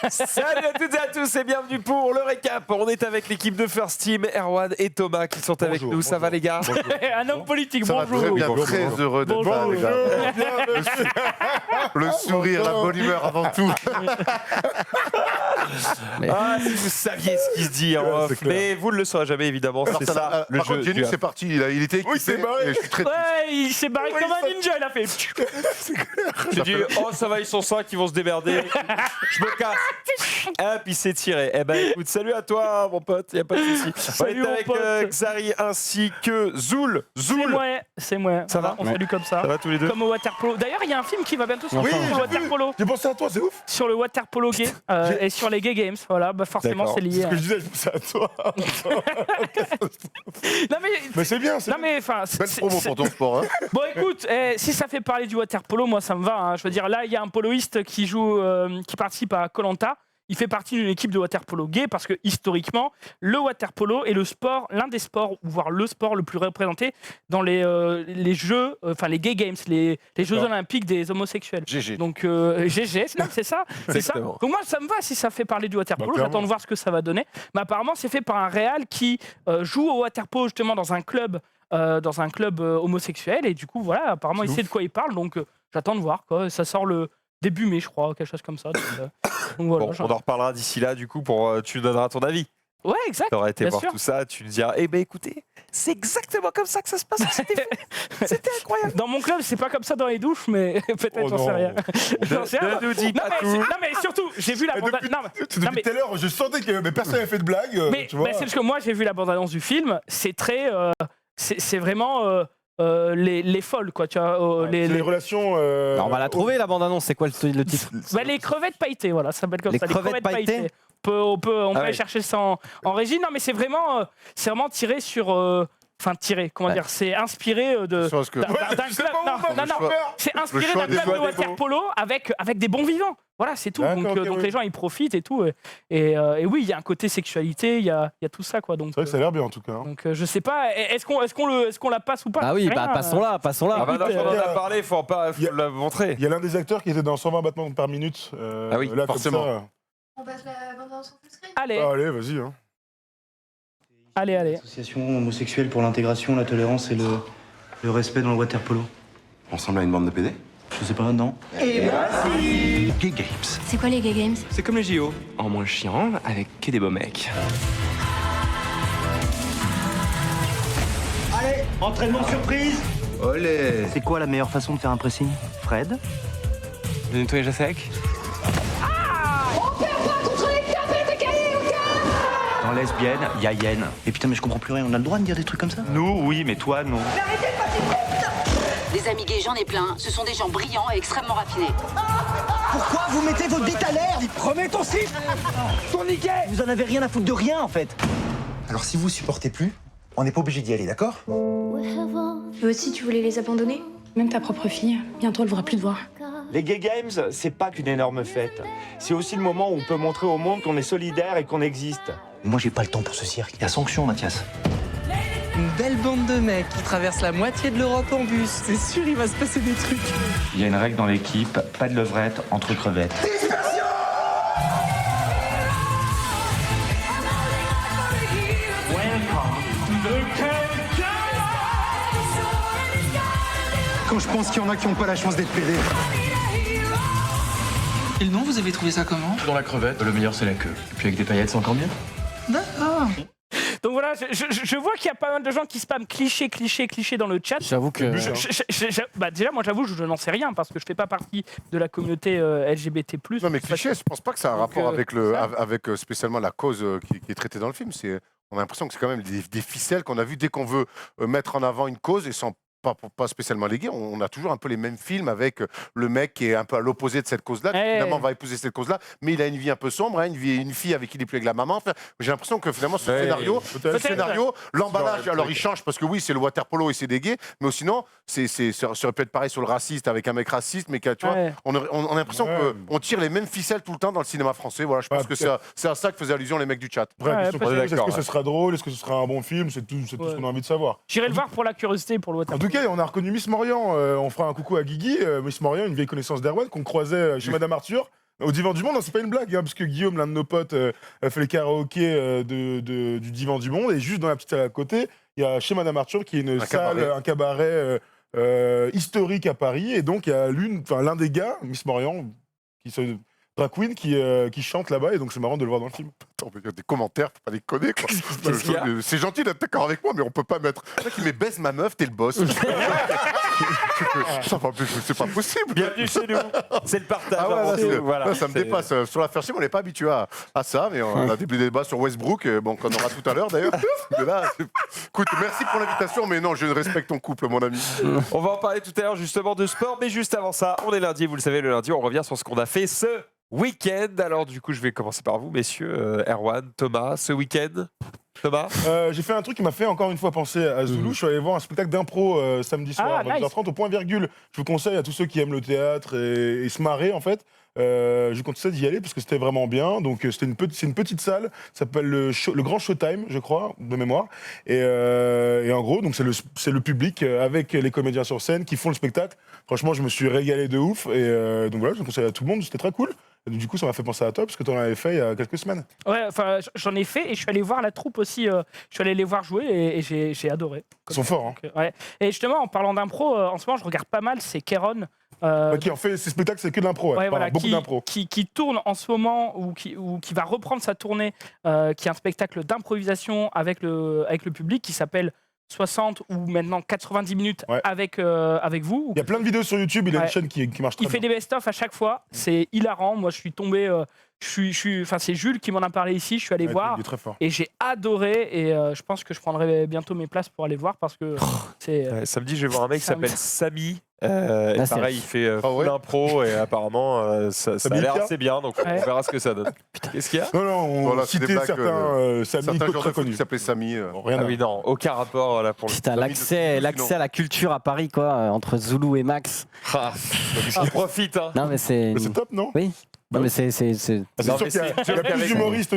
Salut à toutes et à tous et bienvenue pour le récap. On est avec l'équipe de First Team, Erwan et Thomas qui sont avec nous. Ça va les gars? Un homme politique, Ça va bonjour. très bien, Bonjour. très heureux d'être là, les gars. Le sourire, la bonne humeur avant tout. Ah, si vous saviez ce qui se dit en off, mais vous ne le saurez jamais évidemment. C'est ça. le Par contre, jeu Jenny, du- c'est parti. Il était équipé. Oui, c'est barré. Et je suis très Ouais, il s'est barré comme un ninja, il a fait. J'ai dit, oh ça va, ils sont 5, ils vont se démerder. Je me casse. Hop, il s'est tiré. Eh ben écoute, salut à toi mon pote, y a pas de souci. On Salut, est mon avec pote. Xari ainsi que Zoul. Zoul, C'est moi. Ça va On salue comme ça. ça va tous les deux? Comme au waterpolo. D'ailleurs, il y a un film qui va bientôt sortir Oui, sur le j'ai vu. waterpolo. J'ai pensé à toi, c'est ouf. Sur le waterpolo gay et sur les gay games. Voilà, bah forcément, D'accord. c'est lié. C'est ce que je disais, je pensais à toi. Non, mais. Mais c'est bien, c'est Non, mais enfin. belle promo pour ton sport. Hein. Bon, écoute, si ça fait parler du waterpolo, moi, ça me va. Hein. Je veux dire, là, il y a un poloiste qui joue, qui participe à Koh Lanta. Il fait partie d'une équipe de waterpolo gay parce que historiquement, le waterpolo est le sport, l'un des sports, voire le sport le plus représenté dans les jeux, enfin les gay games, les Jeux olympiques des homosexuels. GG. Donc GG, non, c'est ça, c'est ça. Exactement. Donc moi ça me va si ça fait parler du waterpolo. Bah, clairement. J'attends de voir ce que ça va donner. Mais apparemment c'est fait par un réal qui joue au waterpolo justement dans un club homosexuel et du coup voilà apparemment il sait de quoi il parle. Donc j'attends de voir quoi. Ça sort le début mai je crois, quelque chose comme ça. Donc voilà. Bon, on en reparlera d'ici là du coup pour tu nous donneras ton avis. Ouais exact. Tu auras été Bien voir sûr. tout ça, tu nous diras eh ben écoutez, c'est exactement comme ça que ça se passe. C'était incroyable. Dans mon club c'est pas comme ça dans les douches mais peut-être Oh j'en sais non. rien. J'en sais rien. Ne nous dis Non pas mais, tout. non mais surtout j'ai vu la Et bande. depuis, Non, depuis mais- tout à l'heure, je sentais que mais personne n'avait fait de blague. mais tu vois. c'est parce que moi j'ai vu la bande-annonce du film, c'est très, c'est vraiment les folles quoi, tu vois, C'est les relations. Alors, on va la trouver la bande-annonce, c'est quoi le titre? bah, les crevettes pailletées, voilà, ça s'appelle comme Les ça, crevettes pailletées On peut Ah aller ouais. chercher ça en régie, non mais c'est vraiment tiré sur, enfin tiré, comment dire, c'est inspiré de. Parce que d'un Ouais, d'un je sais club, pas où on va, non, le non, choix. c'est inspiré choix d'un des club de mots. waterpolo avec des bons vivants. Voilà, c'est tout. D'accord, Donc, ok, donc oui. les gens ils profitent et tout. Et oui, il y a un côté sexualité, il y a tout ça quoi. Donc, C'est vrai que ça a l'air bien en tout cas. hein. donc je sais pas, est-ce qu'on la passe ou pas? Ah oui, Je sais bah rien, passons-là, passons-là. Ah bah non, Écoute, on en il y a a- parlé, faut il y a- la montrer. Il y a l'un des acteurs qui était dans 120 battements par minute. Ah oui, là, comme forcément. ça. On passe la bande-annonce en full screen. Allez, Ah, allez, vas-y. Hein. allez. Association homosexuelle pour l'intégration, la tolérance et le respect dans le waterpolo. On ressemble à une bande de PD. Je sais pas, non. Gay Games. C'est quoi les gay games? C'est comme les JO, en moins chiant, avec que des beaux mecs. Entraînement surprise. Olé. C'est quoi la meilleure façon de faire un pressing, Fred? Le nettoyage à sec. Dans lesbienne, il y a yen. Et putain, mais je comprends plus rien. On a le droit de dire des trucs comme ça? Nous, oui, mais toi, non. Les amis gays, j'en ai plein. Ce sont des gens brillants et extrêmement raffinés. Pourquoi vous mettez votre bite à l'air? Remets ton slip. Vous en avez rien à foutre de rien, en fait. Alors si vous supportez plus, on n'est pas obligé d'y aller, d'accord? Eux aussi, tu voulais les abandonner? Même ta propre fille, bientôt elle ne voudra plus te voir. Les Gay Games, c'est pas qu'une énorme fête. C'est aussi le moment où on peut montrer au monde qu'on est solidaire et qu'on existe. Moi, j'ai pas le temps pour ce cirque. Il y a sanction, Mathias. Une belle bande de mecs qui traversent la moitié de l'Europe en bus. C'est sûr, il va se passer des trucs. Il y a une règle dans l'équipe, pas de levrette entre crevettes. Quand je pense qu'il y en a qui n'ont pas la chance d'être pédés. Et le nom, vous avez trouvé ça comment? Dans la crevette, le meilleur c'est la queue. Et puis avec des paillettes, c'est encore mieux. D'accord. Donc voilà, je vois qu'il y a pas mal de gens qui spamment cliché dans le chat. J'avoue que. Bah déjà, moi j'avoue, je n'en sais rien parce que je fais pas partie de la communauté LGBT+. Non, mais cliché, je pense pas que ça a un Donc, rapport avec, ça. avec spécialement la cause qui est traitée dans le film. On a l'impression que c'est quand même des ficelles qu'on a vues dès qu'on veut mettre en avant une cause et sans pas spécialement les gays, on a toujours un peu les mêmes films avec le mec qui est un peu à l'opposé de cette cause-là, qui finalement va épouser cette cause-là, mais il a une vie un peu sombre, hein, une fille avec qui il est plus avec la maman. Enfin, j'ai l'impression que finalement ce scénario, l'emballage, alors il change parce que oui, c'est le waterpolo et c'est des gays, mais sinon, ça aurait pu être pareil sur le raciste avec un mec raciste, mais tu vois, on a l'impression qu'on tire les mêmes ficelles tout le temps dans le cinéma français. Voilà, je pense que c'est à ça que faisaient allusion les mecs du chat. Après, est-ce que ce sera drôle, est-ce que ce sera un bon film, c'est tout ce qu'on a envie de savoir. J'irai le voir pour la curiosité, pour le waterpolo. En tout cas, on a reconnu Miss Morian. On fera un coucou à Guigui. Miss Morian, une vieille connaissance d'Erwan qu'on croisait chez Madame Arthur Au Divan du Monde, non, c'est pas une blague, hein, parce que Guillaume, l'un de nos potes, a fait les karaokés du Divan du Monde, et juste dans la petite salle à côté, il y a chez Madame Arthur, qui est une salle, un cabaret historique à Paris, et donc il y a l'un des gars, Miss Morian, drag queen, qui chante là-bas, et donc c'est marrant de le voir dans le film. Attends, mais il y a des commentaires, faut pas les connaître, quoi. Qu'est-ce qu'il y a C'est gentil d'être d'accord avec moi, mais on peut pas mettre. C'est qui met baise ma meuf, t'es le boss. Ça va plus, c'est pas possible. Bienvenue chez nous. C'est le partage. Ah ouais, avant là, tout. c'est- Voilà, là, ça me c'est- dépasse. Sur l'affaire Chim, on n'est pas habitué à ça, mais on a des débats sur Westbrook, bon, qu'on aura tout à l'heure d'ailleurs. Mais là, écoute, merci pour l'invitation, mais non, je respecte ton couple, mon ami. On va en parler tout à l'heure justement de sport, mais juste avant ça, on est lundi, vous le savez, le lundi, on revient sur ce qu'on a fait ce week-end. Alors du coup, je vais commencer par vous, messieurs, Erwan, Thomas, ce week-end. Thomas, J'ai fait un truc qui m'a fait encore une fois penser à Zulu. Je suis allé voir un spectacle d'impro samedi soir à 22h30 au Point Virgule. Je vous conseille à tous ceux qui aiment le théâtre et se marrer en fait. Je vous conseille d'y aller parce que c'était vraiment bien. Donc c'est une petite salle, ça s'appelle le Grand Showtime, je crois, de mémoire. Et en gros, donc c'est le public avec les comédiens sur scène qui font le spectacle. Franchement, je me suis régalé de ouf. Et donc voilà, je le conseille à tout le monde. C'était très cool. Et donc, du coup, ça m'a fait penser à toi parce que tu en avais fait il y a quelques semaines. Ouais, enfin, j'en ai fait et je suis allé voir la troupe aussi. Je suis allé les voir jouer et j'ai adoré. Ils sont forts, hein. Donc, ouais. Et justement, en parlant d'impro, en ce moment, je regarde pas mal, c'est Kéron. Qui en fait ces spectacles, c'est que de l'impro. Ouais, voilà, beaucoup d'impro. qui tourne en ce moment ou qui va reprendre sa tournée, qui est un spectacle d'improvisation avec le public qui s'appelle 60 ou maintenant 90 minutes avec vous. Il y a plein de vidéos sur YouTube, il a une chaîne qui marche très Il fait bien. des best-of à chaque fois, c'est hilarant. Moi, je suis tombé. Enfin, c'est Jules qui m'en a parlé ici. Je suis allé voir Il est très fort. et j'ai adoré. Et je pense que je prendrai bientôt mes places pour aller voir parce que c'est. samedi, je vais voir un mec qui s'appelle Samy. Et c'est- pareil, il fait full impro et apparemment ça a Samy l'air Pierre assez bien, donc on verra ce que ça donne. Qu'est-ce qu'il y a Non, on Voilà, c'est des citait blagues, certains Samy Certains joueurs très de foot connus. qui s'appelaient Samy. Rien Ah à oui, non, aucun rapport là pour le Putain, l'accès à la culture à Paris, quoi, entre Zulu et Max. Ah, il profite, hein. Non, mais c'est. Mais c'est top, non? Oui. Non, mais c'est. Ah, c'est Non, sûr mais qu'il y a c'est une joke plus avec- d'humoristes.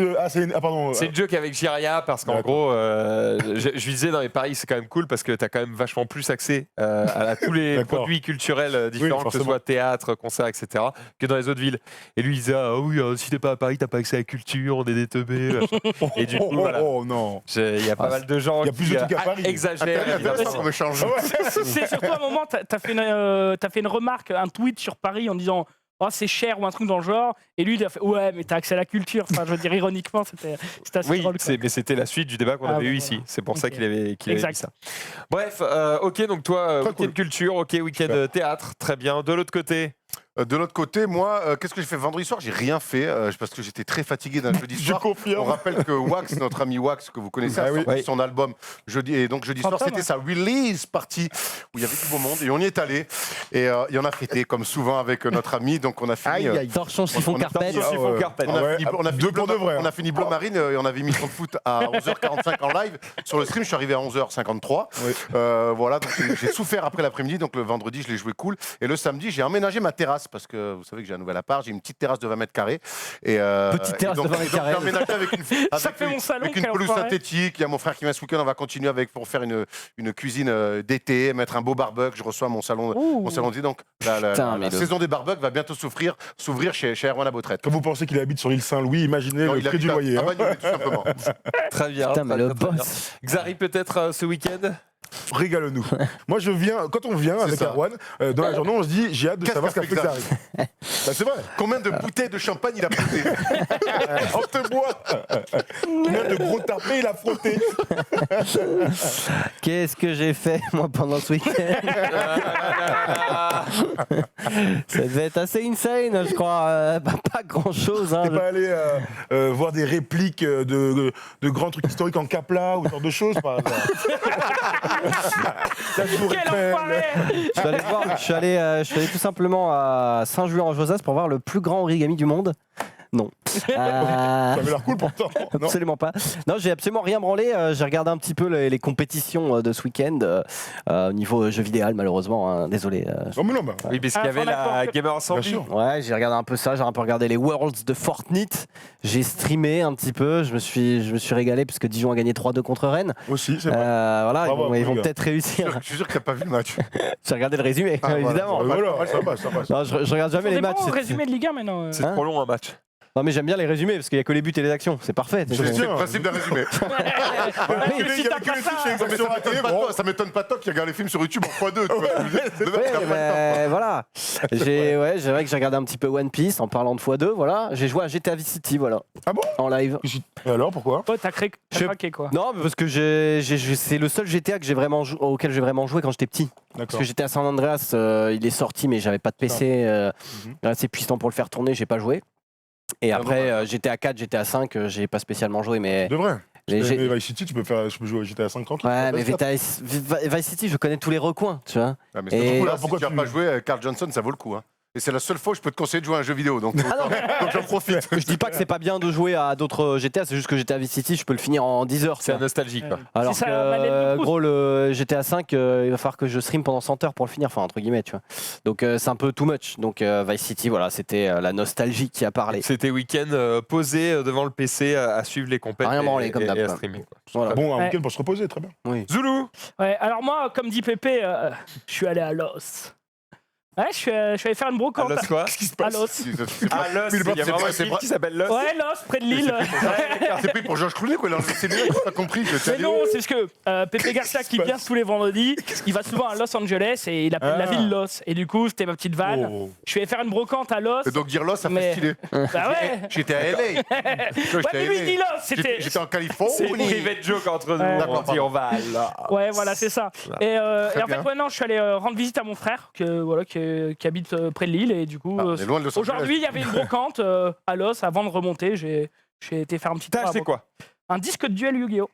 Pardon. C'est une joke avec Jiria parce qu'en gros, je lui disais dans les paris, c'est quand même cool parce que tu as quand même vachement plus accès à tous les D'accord. produits culturels différents, que ce forcément. soit théâtre, concert, etc., que dans les autres villes. Et lui, il disait ah oui, si t'es pas à Paris, t'as pas accès à la culture, on est des teubés. machin. Et du coup, voilà. Oh non. Il y a pas mal de gens Il y a plus qui de trucs à Paris. exagèrent. Intéressant évidemment. comme échange. C'est surtout un moment, t'as fait une remarque, un tweet sur Paris en disant. Oh, c'est cher ou un truc dans le genre. Et lui, il a fait ouais, mais t'as accès à la culture. Enfin, je veux dire, ironiquement, c'était assez Oui, drôle. quoi. mais c'était la suite du débat qu'on Ah, avait eu bon, ici. voilà. C'est pour ça Ok. qu'il avait Exact. dit ça. Bref, ok, donc toi, Très week-end cool. culture, ok, week-end théâtre, très bien. De l'autre côté, De l'autre côté, moi, qu'est-ce que j'ai fait vendredi soir? J'ai rien fait parce que j'étais très fatigué d'un jeudi Je soir. On confirme. rappelle que Wax, notre ami Wax, que vous connaissez, Ah a oui. sorti son album jeudi. Et donc jeudi soir, Fantôme. c'était sa release party où il y avait du beau monde et on y est allé. Et il y en a fêté comme souvent avec notre ami. Donc on a fini. Torchon, siphon, on a carpette. torchon, siphon, carpette. On a Ouais, fini, on a fini deux pour Bleu- de vrai, hein. on a fini Bleu Marine et on avait mis son foot à 11h45 en live. Sur le stream, je suis arrivé à 11h53. Oui. Voilà, donc j'ai souffert après l'après-midi. Donc le vendredi, je l'ai joué cool. Et le samedi, j'ai emménagé ma terrasse parce que vous savez que j'ai un nouvel appart. J'ai une petite terrasse de 20 mètres carrés. Petite terrasse et donc, de 20 mètres et donc, carrés. j'ai emménagé avec une, Ça fait mon salon, avec une quel pelouse enfoiré. synthétique. Il y a mon frère qui vient ce week-end. On va continuer pour faire une cuisine d'été, mettre un beau barbecue. Je reçois mon salon d'été. Donc Putain, mais la saison des barbecues va bientôt s'ouvrir chez Erwan à Beautrette. Quand vous pensez qu'il habite sur l'île Saint-Louis, imaginez Non, le il prix habite du loyer. à hein. Bagnolet, tout simplement. très bien. Putain, mais très, le très bien. boss. Xari, peut-être ce week-end. Régale-nous. Moi, quand on vient avec ça. Erwan, dans la journée, on se dit j'ai hâte de Qu'est-ce savoir ce qu'a qu'a fait fait Xari. Bah, c'est vrai. Combien de bouteilles de champagne il a posé? On te boit. Combien de gros tapés il a frotté. Qu'est-ce que j'ai fait, moi, pendant ce week-end? Ça devait être assez insane, je crois. Pas grand-chose. Hein. T'es pas allé voir des répliques de grands trucs historiques en Capla ou ce genre de choses par hasard. La Tour Quel Eiffel. enfoiré. Je suis allé tout simplement à Saint-Julien-en-Josas pour voir le plus grand origami du monde. Non. Ça avait l'air cool pourtant. Non. Absolument pas. Non, j'ai absolument rien branlé. J'ai regardé un petit peu les compétitions de ce week-end au niveau jeu vidéo, malheureusement. Hein. Désolé. Non, mais non, bah. Oui, parce qu'il y avait la Gamer Ensemble. Bien sûr. Ouais, j'ai regardé un peu ça. J'ai un peu regardé les Worlds de Fortnite. J'ai streamé un petit peu. Je me suis régalé parce que Dijon a gagné 3-2 contre Rennes. Aussi, c'est vrai. Voilà, Bravo, ils vont gars. peut-être réussir. Je suis sûr que t'as pas vu le match. J'ai regardé le résumé, évidemment. Voilà, ça passe. Non, je regarde jamais les matchs. C'est résumé de Ligue 1 maintenant. C'est trop long un match. Non, mais j'aime bien les résumés parce qu'il n'y a que les buts et les actions. C'est parfait. C'est le principe d'un résumé. Si t'as pas ça, Ça m'étonne pas toi qui regarde les films sur YouTube en x2. Voilà. C'est vrai que j'ai regardé un petit peu One Piece en parlant de x2. Voilà. J'ai joué à GTA Vice City, voilà. Ah bon? En live. Et alors, pourquoi? toi, t'as craqué quoi. Non, mais parce que c'est le seul GTA que auquel j'ai vraiment joué quand j'étais petit. Parce que j'étais à San Andreas, il est sorti, mais j'avais pas de PC assez puissant pour le faire tourner, j'ai pas joué. Et après, j'étais à 4, j'étais à 5, j'ai pas spécialement joué, mais. De vrai. Mais Vice City, je peux jouer à GTA 5 tranquille. Ouais, mais Vice City, je connais tous les recoins, tu vois. Ah, mais c'est là, pourquoi tu n'as pas joué Carl Johnson, ça vaut le coup. Hein. Et c'est la seule fois où je peux te conseiller de jouer à un jeu vidéo, donc j'en profite. Je dis pas que c'est pas bien de jouer à d'autres GTA, c'est juste que GTA Vice City, je peux le finir en 10 heures. C'est nostalgique. Quoi. Alors C'est ça, que, Madeleine de Proust. gros, le GTA 5, il va falloir que je stream pendant 100 heures pour le finir, enfin, entre guillemets, tu vois. Donc c'est un peu too much. Donc Vice City, voilà, c'était la nostalgie qui a parlé. C'était week-end posé devant le PC à suivre les compètes Rien branlé, comme d'hab, et à quoi. streamer. Quoi. Voilà. Bon, un week-end pour se reposer, très bien. Oui. Zoulou. Ouais, alors moi, comme dit Pépé, je suis allé à Los. Ouais, je suis allé faire une brocante. Los quoi? À Los. Ah, Los, il y a vraiment une ville qui s'appelle Los. Ouais, Los, près de Lille. C'est pris pour Georges Clooney, quoi. C'est bien, t'as compris. Mais non, c'est parce que Pépé Garcia qui vient tous les vendredis, il va souvent à Los Angeles et il appelle la ville Los. Et du coup, c'était ma petite vanne. Je suis allé faire une brocante à Los. Et donc dire Los, ça fait stylé. Bah ouais. J'étais à LA. Ouais, mais lui, il dit Los. J'étais en Californie. C'est une private joke entre nous. D'accord, On dit on va là. Ouais, voilà, c'est ça. Et en fait, ouais, non, je suis allé rendre visite à mon frère qui habite près de Lille et du coup aujourd'hui il y avait une brocante à Los avant de remonter, j'ai été faire un petit tour. T'as acheté quoi? Un disque de duel Yu-Gi-Oh!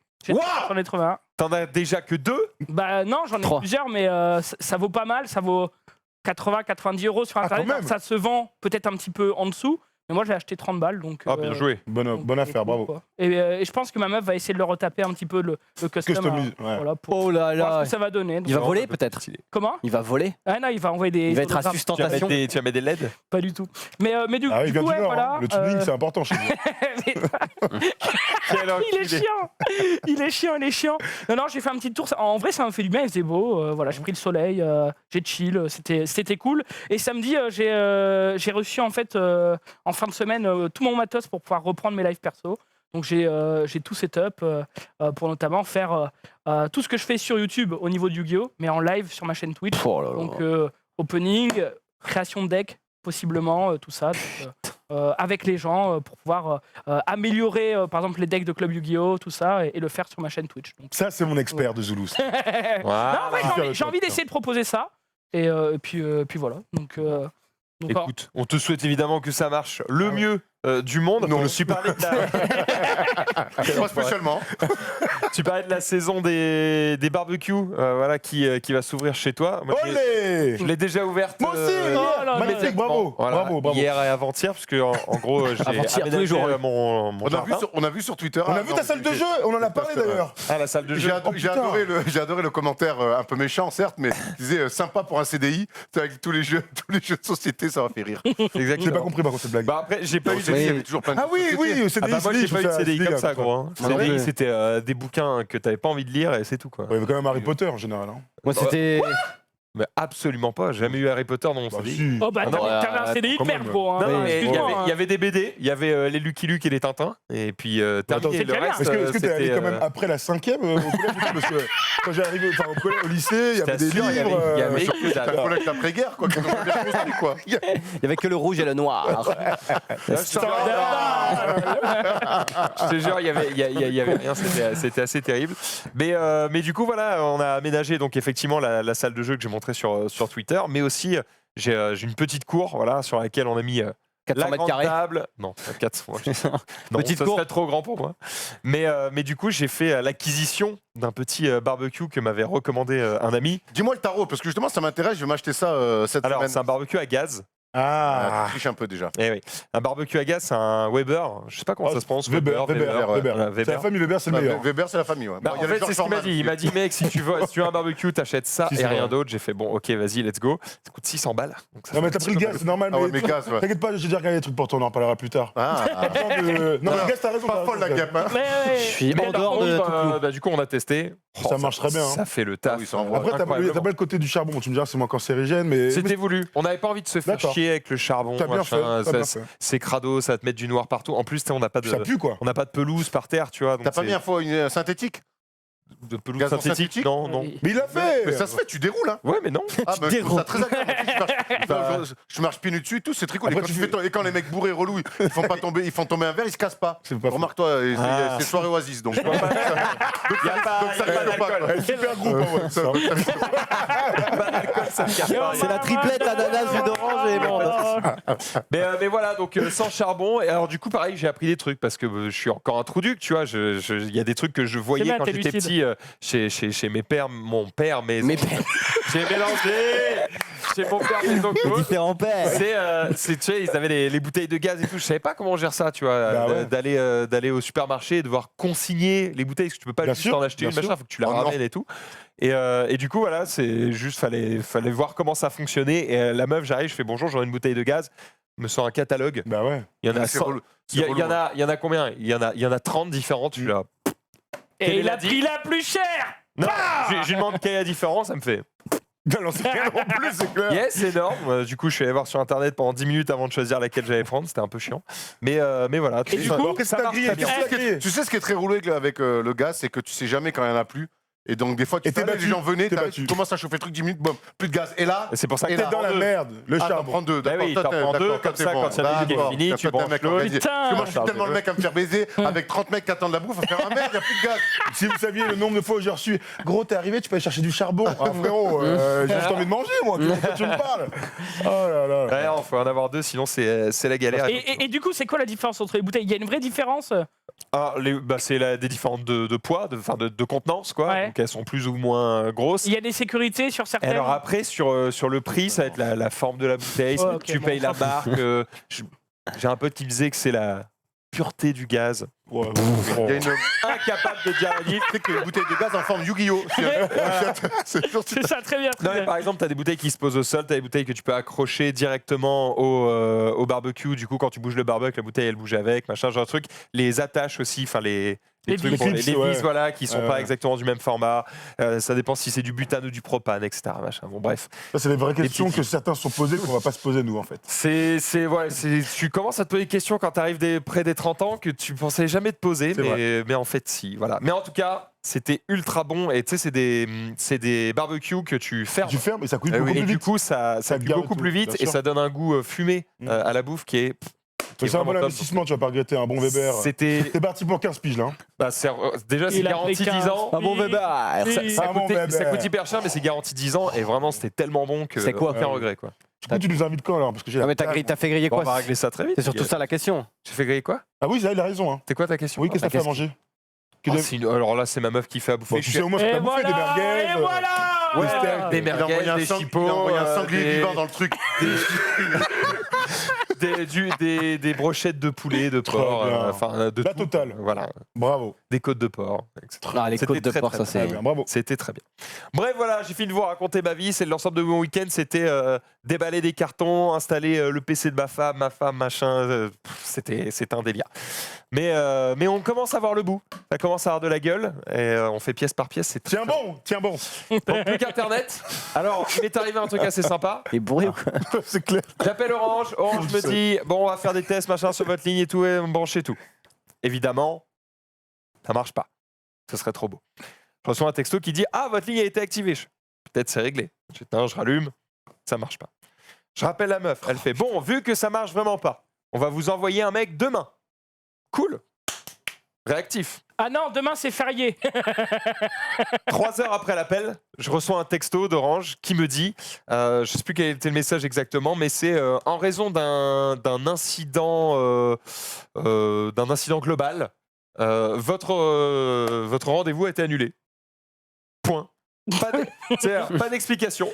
J'en ai trouvé un. T'en as déjà que 2? Bah non, j'en ai plusieurs, mais ça vaut pas mal, ça vaut 80-90 euros sur internet. Ça se vend peut-être un petit peu en dessous. Mais moi, j'ai acheté 30 balles. Donc, ah, bien joué. Bonne affaire, bravo. Quoi. Et je pense que ma meuf va essayer de le retaper un petit peu le custom. Ouais. Voilà, pour Oh là là. voir ce que ça va donner. Il va voler peut-être. Comment? Il va voler. Ah non, il va envoyer des. Il va être à sustentation. Tu vas mettre des LED? Pas du tout. Mais du coup, ouais, voilà. Le tuning, c'est important chez nous. Il est chiant. Non, j'ai fait un petit tour. En vrai, ça m'a fait du bien. Il faisait beau. Voilà, j'ai pris le soleil. J'ai chill. C'était cool. Et samedi, j'ai reçu en fait en fin de semaine tout mon matos pour pouvoir reprendre mes lives perso. Donc j'ai tout setup pour notamment faire tout ce que je fais sur YouTube au niveau de Yu-Gi-Oh, mais en live sur ma chaîne Twitch. Oh là là. Donc opening, création de deck, possiblement tout ça. Donc, avec les gens pour pouvoir améliorer par exemple les decks de Club Yu-Gi-Oh, tout ça, et le faire sur ma chaîne Twitch. Donc, ça, c'est mon expert de Zoulou. Non, ouais, j'ai envie d'essayer de proposer ça. Et puis voilà. Donc, écoute, on te souhaite évidemment que ça marche le mieux du monde. Non. Tu parlais de la... Pas spécialement. Tu parlais de la saison des barbecues voilà, qui va s'ouvrir chez toi. Moi, je l'ai déjà ouverte. Moi aussi. Magnifique, bravo. Voilà, Bravo. hier et avant-hier, parce que en gros, j'ai Avant-hier, tous les jours, mon On a vu sur Twitter. On a vu ta salle de jeu, on en a parlé d'ailleurs. Ah, la salle de jeu. J'ai adoré le commentaire un peu méchant, certes, mais il disait sympa pour un CDI. Avec tous les jeux de société, ça va faire rire. Exactement. J'ai pas compris par contre cette blague. Bah après, j'ai pas eu Il y avait toujours plein de Ah oui, CDI. moi, j'ai pas eu de CDI comme ça, gros. Hein. CDI, c'était des bouquins que t'avais pas envie de lire et c'est tout, quoi. Il y avait quand même Harry Potter en général. Moi, c'était. Mais absolument pas, j'ai jamais eu Harry Potter dans mon CDI. Oh bah t'avais un CDI de merde, gros. Non, mais il y avait des BD, il y avait les Lucky Luke et les Tintins, et puis terminé. Le reste, est-ce que t'es allé quand même après la 5e au collège? Parce que quand j'ai arrivé au lycée, il y avait des livres. Il y avait que T'as le collègue d'après-guerre, quoi. Il y avait que le rouge et le noir. Je te jure, il y avait rien, c'était assez terrible. Mais du coup, voilà, on a aménagé donc effectivement la salle de jeu que j'ai montré sur Twitter, mais aussi j'ai une petite cour, voilà, sur laquelle on a mis 400 mètres carrés. Table. Non, 400. Non, petite ça cour. serait trop grand pour moi. Mais du coup, j'ai fait l'acquisition d'un petit barbecue que m'avait recommandé un ami. Dis-moi le tarot, parce que justement, ça m'intéresse, je vais m'acheter ça cette Alors, semaine. c'est un barbecue à gaz. Tu triches un peu déjà. Eh oui. Un barbecue à gaz, c'est un Weber. Je sais pas comment ça se prononce. Weber. Voilà, C'est la famille Weber, c'est le meilleur. Weber, c'est la famille. Ouais. Bah, en fait, c'est ce qu'il m'a dit. Il m'a dit, mec, si tu veux un barbecue, t'achètes ça Si, et c'est rien vrai. d'autre. J'ai fait, bon, ok, vas-y, let's go. Ça coûte 600 balles. Donc ça Non, mais fait t'as pris le gaz, c'est normal. Ah ouais, mais gaz, ouais. T'inquiète pas, j'ai déjà regardé des trucs pour toi, on en parlera plus tard. Ah, Non, le gaz, t'as raison. pas folle la gamme. Hein. Je suis en dehors de tout. Du coup, on a testé. Ça marche très bien. Ça fait le taf. oui, ça envoie. Après, t'as pas le côté du charbon. Tu me diras, c'est moins cancérigène, mais. C'était voulu. On n'avait pas envie de se faire D'accord. chier avec le charbon. T'as bien machin. fait, t'as bien fait. C'est crado, ça va te mettre du noir partout. En plus, on n'a pas de. Ça pue, quoi. On n'a pas de pelouse par terre, tu vois. T'as pas mis un fois une synthétique de pelouse Gazon synthétique? synthétique Non, non. Mais il l'a fait. Mais ça se fait, tu déroules. Hein. Ouais, mais non. Ah, bah, je trouve ça très agréable. Je marche pieds nus dessus et tout, c'est très cool. Et Après, et quand les mecs bourrés relous, ils font tomber un verre, ils se cassent pas. C'est pas faux. Remarque-toi, Ah. c'est soirée Oasis. Donc, Il n'y a pas risque pas, quoi. Super groupe, hein, ouais. C'est la triplette ananas, jus d'orange et menthe. Mais voilà, donc sans charbon. Et alors, du coup, pareil, j'ai appris des trucs parce que je suis encore un trou-duc, tu vois. Il y a des trucs que je voyais bien, quand t'es j'étais lucide. petit chez mes pères, mon père, Mes pères. J'ai mélangé chez mon père, mes Les oncles. différents pères. Tu sais, ils avaient les bouteilles de gaz et tout. Je savais pas comment on gère ça, tu vois, Bah ouais. d'aller au supermarché et devoir consigner les bouteilles parce que tu peux pas Bien juste sûr, en acheter bien une, machin, sûr. faut que tu la Oh non. ramènes et tout. Et du coup, voilà, c'est juste fallait voir comment ça fonctionnait. Et la meuf, j'arrive, je fais bonjour, j'aurais une bouteille de gaz. Me sort un catalogue. Bah ouais. Il y en a C'est 100. relou. Il y en a combien? Il y en a 30 différentes. Je suis là. Quelle Et est il la a pris la plus chère. Non, j'ai demandé quelle est la différence, ça me fait. Non, c'est rien non plus, c'est clair. Yes, c'est énorme. Du coup, je suis allé voir sur internet pendant 10 minutes avant de choisir laquelle j'allais prendre. C'était un peu chiant. Mais voilà. Et du coup, Après, ça c'est marche grillé. très bien. Tu sais ce qui est très roulé avec le gaz, c'est que tu sais jamais quand il n'y en a plus. Et donc, des fois, tu Et t'es fais, les battu. gens venaient, T'es tu battu. commences à chauffer le truc 10 minutes, boum, plus de gaz. Et là, Et c'est pour ça que Et T'es là, dans la en deux. merde. Le t'en charbon. prends deux. Bah oui, Toi, t'en prends deux, d'accord, comme t'es ça, bon. quand il y en a une qui est D'accord. finie, T'as tu peut-être un branches mec qui va l'autre. dire, Putain. parce que moi, je suis tellement le mec à me faire baiser avec 30 mecs qui attendent la bouffe, à faire ah merde, il n'y a plus de gaz. Si vous saviez le nombre de fois où j'ai reçu, gros, t'es arrivé, tu peux aller chercher du charbon. Ah frérot, j'ai juste envie de manger, moi. Pourquoi tu me parles? Oh là là. Ouais, il faut en avoir deux, sinon c'est la galère. Et du coup, c'est quoi la différence entre les bouteilles? Il y a une vraie différence? C'est des différentes de poids, de contenance, quoi. Ouais. Donc elles sont plus ou moins grosses. Il y a des sécurités sur Et certaines. alors après, sur le prix, ça va être la forme de la bouteille, Ouais, ok, tu bon, payes on la s'en marque. J'ai un pote qui me disait que c'est la pureté du gaz. Ouais, Il y a une Incapable de dire la diff. tu sais que une bouteille de gaz en forme Yu-Gi-Oh! C'est toujours C'est ça, très bien. Très Non, mais bien. par exemple, tu as des bouteilles qui se posent au sol, tu as des bouteilles que tu peux accrocher directement au barbecue. Du coup, quand tu bouges le barbecue, la bouteille elle bouge avec, machin, genre de truc. Les attaches aussi, enfin les Les trucs vis. pour Les clips, les ouais. vis, voilà, qui sont Ouais, pas ouais. exactement du même format. Ça dépend si c'est du butane ou du propane, etc. Machin. Bon, bref. Ça, c'est les vraies questions petits que certains se sont posées qu'on va pas se poser, nous, en fait. Tu commences à te poser des questions quand tu arrives près des 30 ans que tu pensais jamais te poser, C'est mais en fait, si. Voilà. Mais en tout cas, c'était ultra bon. Et tu sais, c'est des barbecues que tu fermes. Tu fermes et ça coûte Eh beaucoup oui. Et plus du vite. coup, ça Ça cuit garde beaucoup tout, plus vite bien et sûr. ça donne un goût fumé à la bouffe qui est C'est un bon vraiment top. investissement, tu vas pas regretter un bon Weber. C'était T'es parti pour 15 piges, là. hein. déjà c'est Il a garanti pris 10 ans. Un bon Weber. Ça Un bon coûtait- Weber. ça coûte hyper cher, mais c'est garanti 10 ans et vraiment c'était tellement bon que C'est quoi aucun regret quoi. Du coup, tu nous invites quand, alors? Parce que j'ai Ah, la mais dalle. t'as fait griller Bon, on quoi? va régler ça très vite. C'est surtout ça la question. J'ai fait griller quoi? Ah oui, il a raison. Hein. C'est quoi ta question? Oui, qu'est-ce que t'as fait à manger? Alors là, c'est ma meuf qui fait à bouffer. Bon, tu sais, au moins, ce que Et t'as bouffé, des voilà, merguez. et voilà. Ouais, steaks, des Il a envoyé merguez, un des sang- chipots, il a envoyé un sanglier vivant dans le truc. des brochettes de poulet, de Trop porc, bien. enfin de La tout. totale. Voilà, Bravo. des côtes de porc, etc. Ah, les C'était côtes de très, porc, très, ça très c'est. Très bien, bravo. C'était très bien. Bref, voilà, j'ai fini de vous raconter ma vie. C'est l'ensemble de mon week-end. C'était déballer des cartons, installer le PC de ma femme, machin. C'était un délire. Mais on commence à voir le bout. Ça commence à avoir de la gueule. Et on fait pièce par pièce. C'est très, Tiens très bon, tiens bon. Donc, plus qu'Internet. Alors, il m'est arrivé un truc assez sympa. Il est bourré ou quoi? C'est clair. J'appelle Orange. Orange me dit bon, on va faire des tests, machin, sur votre ligne et tout, et on branche et tout. Évidemment, ça marche pas. Ce serait trop beau. Je reçois un texto qui dit ah, votre ligne a été activée. Peut-être c'est réglé. Je rallume, ça marche pas. Je rappelle la meuf. Elle fait bon, vu que ça marche vraiment pas, on va vous envoyer un mec demain. Cool. Réactif. Ah non, demain c'est férié. 3 heures après l'appel, je reçois un texto d'Orange qui me dit, je ne sais plus quel était le message exactement, mais c'est en raison d'un incident global, votre rendez-vous a été annulé. Point. Pas d'explication.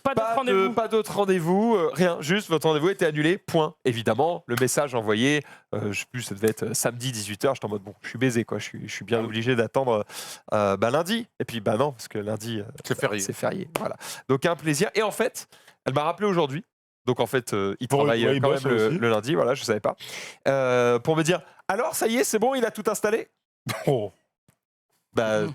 Pas d'autre rendez-vous. Pas d'autre rendez-vous, rien. Juste, votre rendez-vous était annulé, point. Évidemment, le message envoyé, je sais plus, ça devait être samedi 18h. J'étais en mode, bon, je suis baisé, quoi. Je suis bien obligé d'attendre lundi. Et puis, non, parce que lundi, c'est férié. Voilà. Donc, un plaisir. Et en fait, elle m'a rappelé aujourd'hui. Donc, en fait, il travaille quand même le lundi. Voilà, je savais pas. Pour me dire, alors, ça y est, c'est bon, il a tout installé. Oh. Non.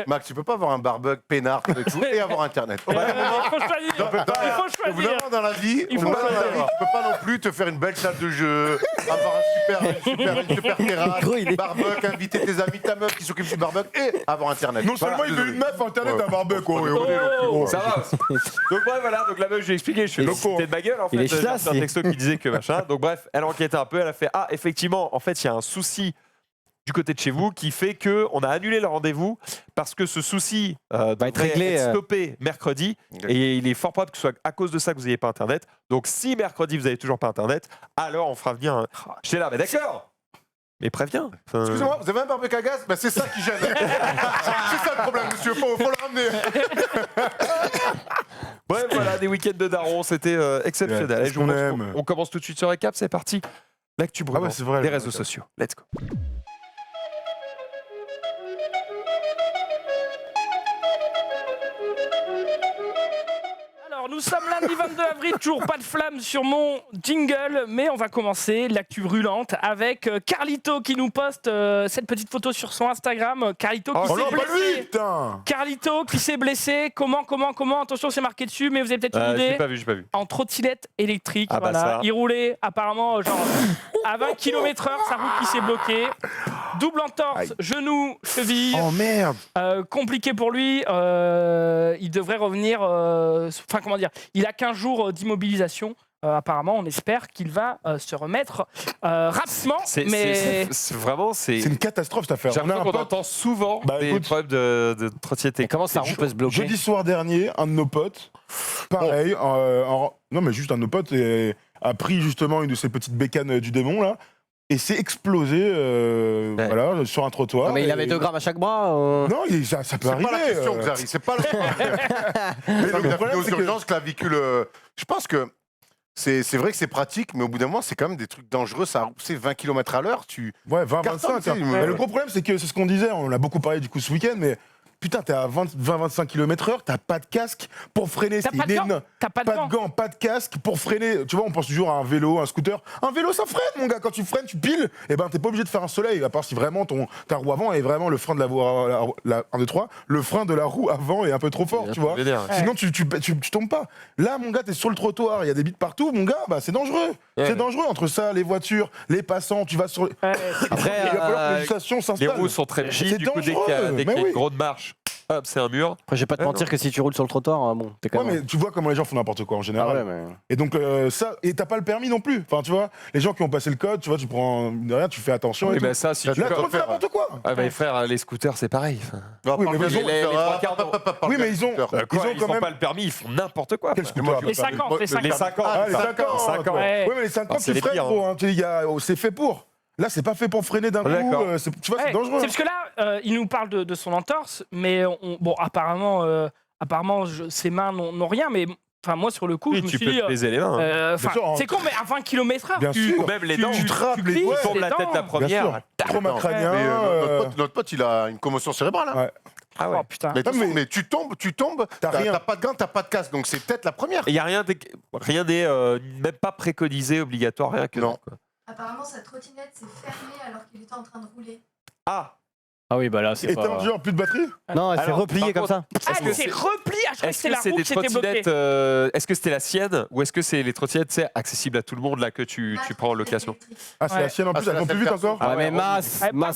Max, tu peux pas avoir un barbecue peinard et tout et avoir internet. Il faut choisir. Dans la vie, tu peux pas non plus te faire une belle salle de jeu, avoir une super terrasse, barbecue, inviter tes amis, ta meuf qui s'occupe du barbecue et avoir internet. Non seulement il veut une meuf, internet, un barbecue. Ça va aussi. Donc voilà, donc la meuf, j'ai expliqué, je fais c'était de ma gueule en fait. J'ai un texto qui disait que machin. Donc bref, elle enquêtait un peu, elle a fait effectivement, en fait, il y a un souci du côté de chez vous qui fait qu'on a annulé le rendez-vous parce que ce souci va être stoppé mercredi et il est fort probable que ce soit à cause de ça que vous n'ayez pas internet. Donc si mercredi vous n'avez toujours pas internet, alors on fera venir J'étais là, mais d'accord, mais préviens. Excusez-moi, vous avez un barbecue à gaz? C'est ça qui gêne. C'est ça le problème, monsieur, faut le ramener. Bref, voilà, des week-ends de daron, c'était exceptionnel. On commence tout de suite sur Recap, c'est parti. L'actu brûlant des réseaux sociaux. Let's go. Nous sommes lundi 22 avril, toujours pas de flamme sur mon jingle, mais on va commencer l'actu brûlante avec Carlito qui nous poste cette petite photo sur son Instagram. Carlito qui s'est blessé. Carlito qui s'est blessé. Comment? Attention, c'est marqué dessus, mais vous avez peut-être une idée. J'ai pas vu. En trottinette électrique. Il roulait apparemment à 20 km/h, sa roue qui s'est bloquée. Double entorse, genou, cheville. Oh merde. Compliqué pour lui. Il devrait revenir. Comment dire, il a 15 jours d'immobilisation. Apparemment, on espère qu'il va se remettre rapidement. C'est une catastrophe cette affaire. J'ai l'impression qu'on entend souvent des problèmes de trottinette. Comment ça peut se bloquer? Jeudi soir dernier, un de nos potes, pareil, non mais juste un de nos potes a pris justement une de ces petites bécanes du démon là. Et s'est explosé voilà, sur un trottoir. Non, mais il avait 2 grammes à chaque bras. Non, ça peut arriver. C'est pas la question, Xari. C'est pas la question. Aux urgences, clavicule. Je pense que c'est vrai que c'est pratique, mais au bout d'un moment, c'est quand même des trucs dangereux. Ça a poussé 20 km à l'heure. Ouais, 20-25. Le gros problème, c'est que c'est ce qu'on disait. On a beaucoup parlé du coup ce week-end, mais. Putain, t'es à 20-25 km/h, t'as pas de casque pour freiner. T'as pas de gants, pas de casque pour freiner. Tu vois, on pense toujours à un vélo, un scooter. Un vélo, ça freine, mon gars. Quand tu freines, tu piles. Et t'es pas obligé de faire un soleil. À part si vraiment ta roue avant est vraiment le frein de le frein de la roue avant est un peu trop fort, tu vois. Sinon, tu tombes pas. Là, mon gars, t'es sur le trottoir, il y a des bites partout, mon gars, c'est dangereux. C'est dangereux entre ça, les voitures, les passants, tu vas sur. Après, il va falloir que les stations s'installent. Les roues sont très petites, du coup, dès qu'il y a une grosse marche. Hop, c'est un mur. Après, je vais pas te mentir que si tu roules sur le trottoir, bon, t'es quand même. Mais tu vois comment les gens font n'importe quoi en général. Et donc, et t'as pas le permis non plus. Enfin, tu vois, les gens qui ont passé le code, tu vois, tu prends derrière, tu fais attention. Oui, mais ça, si tu fais n'importe quoi. Ah, bah, frère, les scooters, c'est pareil. Oui, mais ils ont quand même pas le permis, ils font n'importe quoi. Les 50. Oui, mais les 50, tu freines, gros. C'est fait pour. Là, c'est pas fait pour freiner d'un coup. Tu vois, c'est dangereux. C'est parce que là, il nous parle de son entorse, mais apparemment, ses mains n'ont rien, mais. Enfin, moi, sur le coup, je me suis dit... Tu peux te baiser les mains. C'est con, mais à 20 km/h, même les dents, tu tombes la tête la première. Trauma crânien. Notre pote, il a une commotion cérébrale. Ah ouais. Oh putain. Mais tu tombes, t'as pas de gants, t'as pas de casque, donc c'est peut-être la première. Il n'y a rien des même pas préconisé, obligatoire, rien que non. Apparemment, sa trottinette s'est fermée alors qu'il était en train de rouler. Ah oui, bah là, c'est pas... Et t'es en dur, plus de batterie? Non, elle s'est repliée comme ça. Elle s'est repliée. Je crois que c'est la roue qui s'était bloquée. Est-ce que c'était la sienne ou est-ce que c'est les trottinettes accessibles à tout le monde là que tu prends en location? Ah, c'est la sienne en plus, elles vont plus vite encore? Ah, mais masse. Mais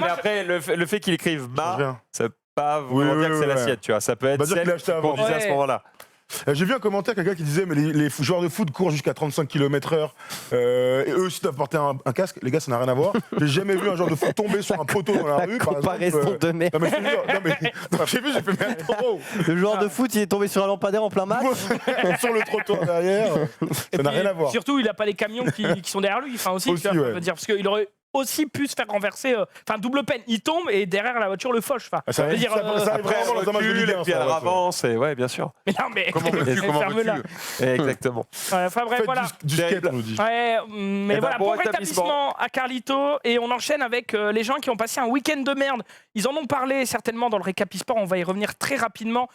après, le fait qu'il écrive ça peut pas vraiment dire que c'est la sienne, tu vois. Ça peut être celle qui conduisait à ce moment-là. J'ai vu un commentaire, quelqu'un qui disait mais les joueurs de foot courent jusqu'à 35 km/h et eux aussi doivent porter un casque. Les gars, ça n'a rien à voir. J'ai jamais vu un joueur de foot tomber sur un poteau dans la rue. Comparaison de merde. J'ai vu, j'ai fait mais attends. Le joueur de foot, il est tombé sur un lampadaire en plein match. Sur le trottoir derrière. Ça n'a rien à voir. Surtout, il n'a pas les camions qui sont derrière lui. Enfin aussi, ouais. je veux dire, parce qu'il aurait aussi pu se faire renverser. Enfin, double peine, il tombe et derrière la voiture le fauche. Enfin, Ça arrive vraiment dans un match de Ligue 1, puis elle avance, et ouais, bien sûr. Mais non, mais Comment ferme-la. Exactement. Enfin bref, voilà. Du skate, on nous dit. Ouais, mais Eh ben, voilà, bon bon rétablissement. rétablissement à Carlito. Et on enchaîne avec les gens qui ont passé un week-end de merde. Ils en ont parlé certainement dans le Récapisport. On va y revenir très rapidement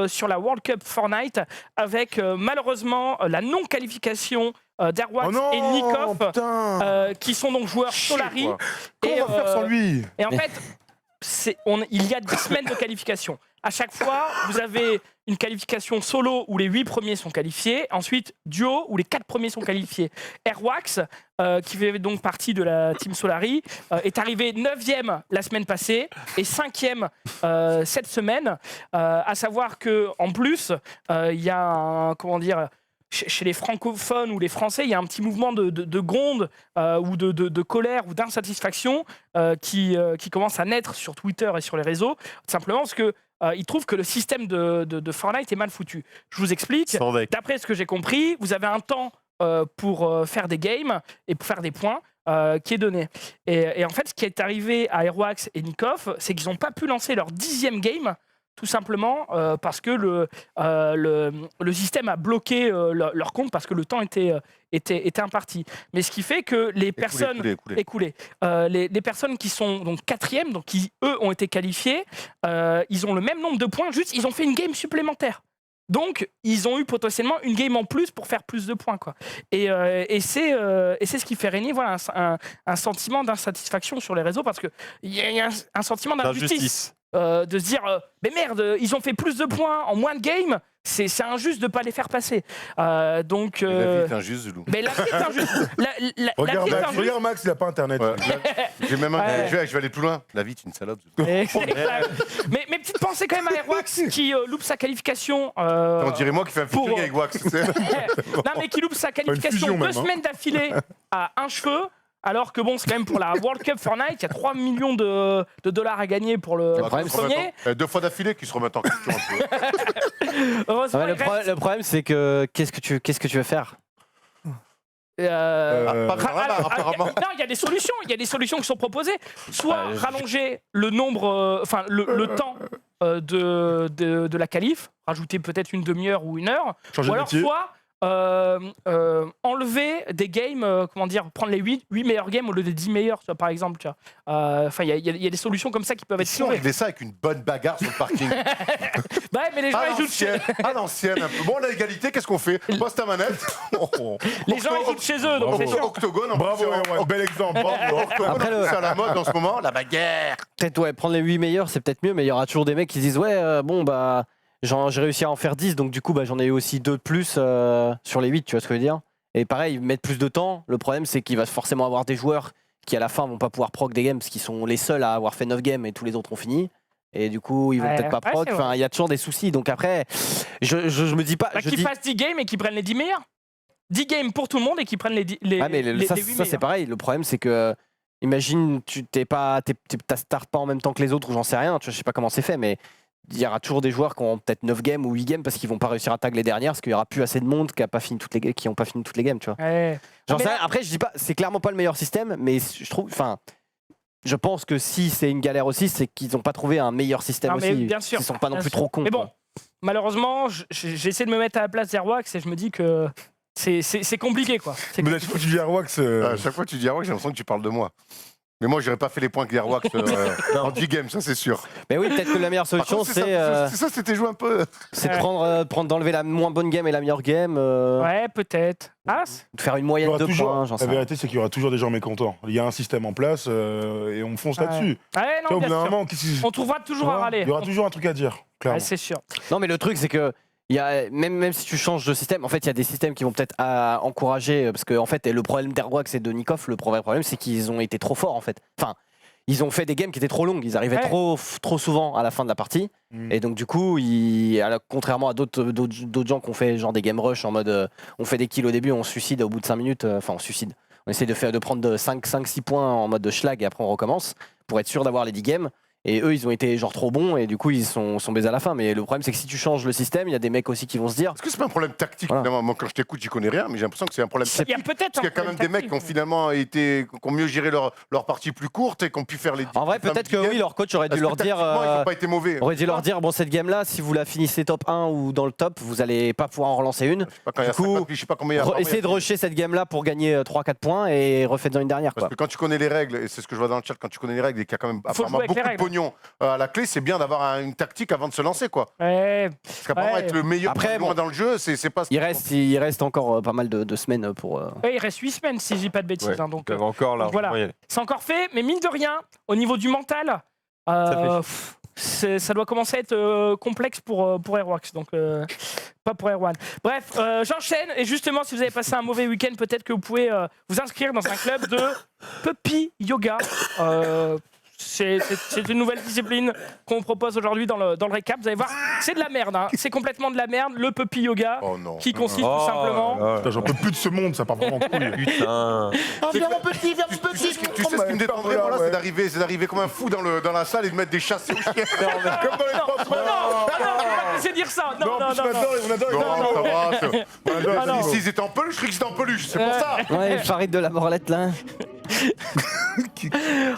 sur la World Cup Fortnite avec malheureusement la non-qualification d'Airwax et Nikov, qui sont donc joueurs Solari. Comment on va faire sans lui? Et en fait, il y a 10 semaines de qualification. À chaque fois, vous avez une qualification solo où les 8 premiers sont qualifiés, ensuite duo où les 4 premiers sont qualifiés. Airwax, qui fait donc partie de la team Solari, est arrivé 9e la semaine passée et 5e cette semaine. À savoir qu'en plus, il y a un, comment dire, chez les francophones ou les Français, il y a un petit mouvement de gronde ou de colère ou d'insatisfaction qui commence à naître sur Twitter et sur les réseaux, tout simplement parce que ils trouvent que le système de Fortnite est mal foutu. Je vous explique. D'après ce que j'ai compris, vous avez un temps pour faire des games et pour faire des points qui est donné. Et en fait, ce qui est arrivé à Airwax et Nikov, c'est qu'ils n'ont pas pu lancer leur 10e game, tout simplement parce que le système a bloqué leur compte parce que le temps était imparti. Mais ce qui fait que les personnes écoulées, les personnes qui sont donc 4e, donc qui eux ont été qualifiés, ils ont le même nombre de points, juste ils ont fait une game supplémentaire. Donc, ils ont eu potentiellement une game en plus pour faire plus de points, quoi. Et c'est ce qui fait régner voilà, un sentiment d'insatisfaction sur les réseaux parce qu'il y a un sentiment d'injustice. De se dire mais merde, ils ont fait plus de points en moins de games, c'est injuste de ne pas les faire passer. Donc, la vie est injuste, Zoulou. Mais la vie est injuste. Regarde Max, il n'a pas internet. Ouais. J'ai même je vais aller plus loin. La vie est une salope. mais petite pensée quand même à Airwax qui loupe sa qualification. On dirait moi qui fais un featuring avec Wax. Non, mais qui loupe sa qualification 2 semaines d'affilée à un cheveu. Alors que bon, c'est quand même pour la World Cup Fortnite, il y a 3 millions de dollars à gagner pour le premier. 2 fois d'affilée qui se remettent en question un peu. Le problème, c'est que qu'est-ce que tu veux faire? Apparemment. Non, il y a des solutions. Il y a des solutions qui sont proposées. Soit rallonger le nombre, enfin le temps de la qualif, rajouter peut-être une demi-heure ou une heure, ou alors soit enlever des games, comment dire, prendre les 8 meilleurs games au lieu des 10 meilleurs, par exemple. Enfin, il y a des solutions comme ça qui peuvent être Si on réglait ça avec une bonne bagarre sur le parking. Bah, mais les gens ils jouent à l'ancienne un peu. Bon, on a égalité, qu'est-ce qu'on fait? Poste ta manette. Les gens ils jouent chez eux, donc c'est sûr. Octogone, bravo, bel exemple. Octogone, c'est à la mode en ce moment, la bagarre. Peut-être, prendre les 8 meilleurs, c'est peut-être mieux, mais il y aura toujours des mecs qui se disent, bon, bah. J'ai réussi à en faire 10, donc du coup j'en ai eu aussi 2 de plus sur les 8, tu vois ce que je veux dire. Et pareil, mettre plus de temps, le problème c'est qu'il va forcément avoir des joueurs qui à la fin vont pas pouvoir proc des games parce qu'ils sont les seuls à avoir fait 9 games et tous les autres ont fini. Et du coup ils vont peut-être pas proc, enfin il y a toujours des soucis, donc après je me dis pas... qu'ils fassent 10 games et qu'ils prennent les 10 meilleurs. 10 games pour tout le monde et qu'ils prennent les 8 ça, meilleurs. C'est pareil, le problème c'est que... Imagine, tu startes pas en même temps que les autres ou j'en sais rien, je sais pas comment c'est fait, mais... Il y aura toujours des joueurs qui ont peut-être 9 games ou 8 games parce qu'ils vont pas réussir à tag les dernières parce qu'il y aura plus assez de monde qui n'ont pas fini toutes les games, tu vois. Après, je dis pas, c'est clairement pas le meilleur système, mais je pense que si c'est une galère aussi, c'est qu'ils n'ont pas trouvé un meilleur système aussi. Bien sûr. Ils sont pas non plus trop cons. Mais bon, malheureusement, j'essaie de me mettre à la place d'Airwax et je me dis que c'est compliqué, quoi. Mais à chaque fois que tu dis Airwax, à chaque fois que tu dis Airwax, j'ai l'impression que tu parles de moi. Mais moi, j'aurais pas fait les points que Airwax en 10 games, ça c'est sûr. Mais oui, peut-être que la meilleure solution, c'est ça, c'était jouer un peu. C'est de d'enlever la moins bonne game et la meilleure game. Ouais, peut-être. De faire une moyenne de points. La vérité, c'est qu'il y aura toujours des gens mécontents. Il y a un système en place et on fonce là-dessus. Ouais, non, bien sûr. On trouvera toujours à râler. Il y aura toujours un truc à dire, clairement. C'est sûr. Non, mais le truc, c'est que même si tu changes de système, en fait, il y a des systèmes qui vont peut-être encourager, parce que en fait, le problème d'Airwax et de Nikov, le vrai problème, c'est qu'ils ont été trop forts, en fait. Enfin, ils ont fait des games qui étaient trop longues, ils arrivaient trop souvent à la fin de la partie, et donc du coup, contrairement à d'autres gens qui ont fait genre des game rush en mode, on fait des kills au début, on se suicide au bout de 5 minutes, on suicide. On essaie de prendre 5-6 points en mode de schlag et après on recommence pour être sûr d'avoir les 10 games. Et eux, ils ont été genre trop bons et du coup, ils sont baisés à la fin. Mais le problème, c'est que si tu changes le système, il y a des mecs aussi qui vont se dire. Est-ce que c'est pas un problème tactique Voilà. finalement? Moi, quand je t'écoute, j'y connais rien, mais j'ai l'impression que c'est un problème Il y tactique. a peut-être Parce qu'il y a quand même des mecs qui ont finalement qui ont mieux géré leur partie plus courte et qui ont pu faire les. En vrai, peut-être que oui, leur coach aurait dû leur dire. Ils n'ont pas été mauvais. Aurait dû leur dire, bon, cette game-là, si vous la finissez top 1 ou dans le top, vous allez pas pouvoir en relancer une. Du coup, essayez de rusher cette game-là pour gagner 3-4 points et refaites-en une dernière. Parce que quand tu connais les règles, et c'est ce que je vois dans le chat, quand tu connais les règles et qu'il y a quand même apparemment beaucoup de pognon à la clé, c'est bien d'avoir une tactique avant de se lancer, quoi. Ouais. Parce qu'apparemment, être le meilleur dans le jeu, c'est pas. Il reste encore pas mal de semaines pour. Ouais, il reste 8 semaines si je dis pas de bêtises. Hein, donc encore là. voilà. C'est encore fait, mais mine de rien, au niveau du mental, ça doit commencer à être complexe pour Airwax, donc pas pour Erwan. Bref, j'enchaîne, et justement, si vous avez passé un mauvais week-end, peut-être que vous pouvez vous inscrire dans un club de Puppy Yoga. C'est une nouvelle discipline qu'on propose aujourd'hui dans le récap. Vous allez voir, c'est de la merde. Hein. C'est complètement de la merde, le Puppy Yoga, qui consiste tout simplement... J'en peux plus de ce monde, ça part vraiment en couille. Putain. Viens mon petit, viens mon petit. Tu sais ce qui me détendrait, voilà, c'est d'arriver comme un fou dans la salle et de mettre des chassés aux chiens. Comme dans les propres. C'est dire ça. Non, on adore. S'ils étaient en peluche, je crois qu'ils étaient en peluche. C'est pour ça. Ouais, Farid de la Morlette là.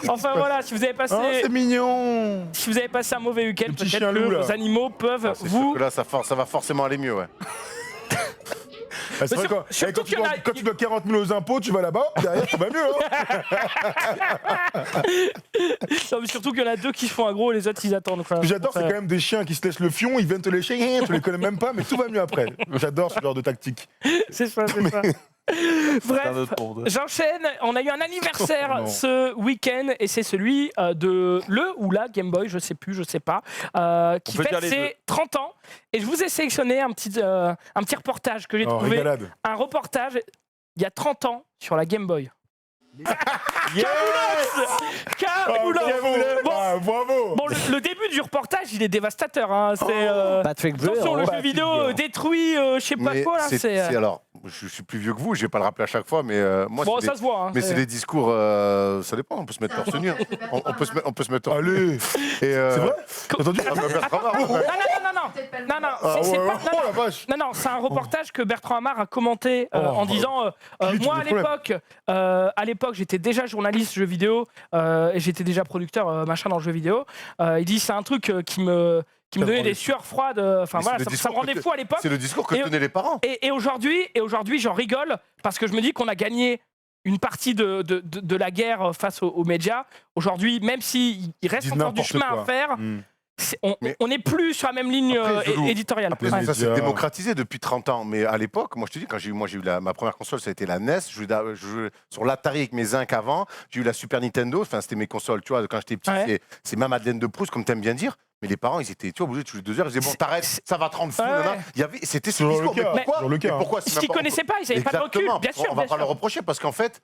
Enfin voilà, si vous avez passé. c'est mignon. Si vous avez passé un mauvais week-end, peut-être que loup, vos animaux peuvent vous. Là, ça va forcément aller mieux, ouais. C'est vrai quand tu dois 40 000 aux impôts, tu vas là-bas, derrière, ça va mieux. Non, mais surtout qu'il y en a deux qui se font aggro et les autres ils attendent. Ce que j'adore, c'est quand même des chiens qui se laissent le fion, ils viennent te lécher, tu les connais même pas, mais tout va mieux après. J'adore ce genre de tactique. C'est ça, c'est ça. Bref, j'enchaîne. On a eu un anniversaire ce week-end et c'est celui de la Game Boy, je sais pas, qui fête ses 30 ans. Et je vous ai sélectionné un petit reportage que j'ai trouvé. Régalade. Un reportage il y a 30 ans sur la Game Boy. Bravo. Bon, le début du reportage, il est dévastateur. Hein. C'est Patrick Brewer. attention, le jeu vidéo détruit, je sais pas quoi. Là, alors, je suis plus vieux que vous, je vais pas le rappeler à chaque fois, mais moi. Bon, ça se voit. Hein, mais c'est des discours, ça dépend. On peut se mettre torse nu. On peut se mettre. Allez. C'est vrai. Entendu. Non, c'est un reportage que Bertrand Hamar a commenté en disant moi à l'époque j'étais déjà journaliste jeux vidéo et j'étais déjà producteur machin dans le jeu vidéo. Il dit c'est un truc qui me donnait des sueurs froides. Enfin voilà, ça me rendait fou à l'époque. C'est le discours que tenaient les parents. Et aujourd'hui j'en rigole parce que je me dis qu'on a gagné une partie de la guerre face aux médias. Aujourd'hui, même s'il reste encore du chemin à faire. On n'est plus sur la même ligne éditoriale. Après, ça s'est démocratisé depuis 30 ans. Mais à l'époque, moi je te dis, quand j'ai eu ma première console, ça a été la NES. Je jouais sur l'Atari avec mes zincs avant. J'ai eu la Super Nintendo. Enfin, c'était mes consoles, tu vois, quand j'étais petit. Ouais. C'est ma Madeleine de Proust, comme tu aimes bien dire. Mais les parents, ils étaient obligés de jouer 2 heures. Ils disaient, bon, t'arrêtes, ça va te rendre fou. C'était ce discours. Mais pourquoi ce qu'ils connaissaient pas, ils n'avaient pas de recul. Bien sûr. On va pas leur reprocher parce qu'en fait,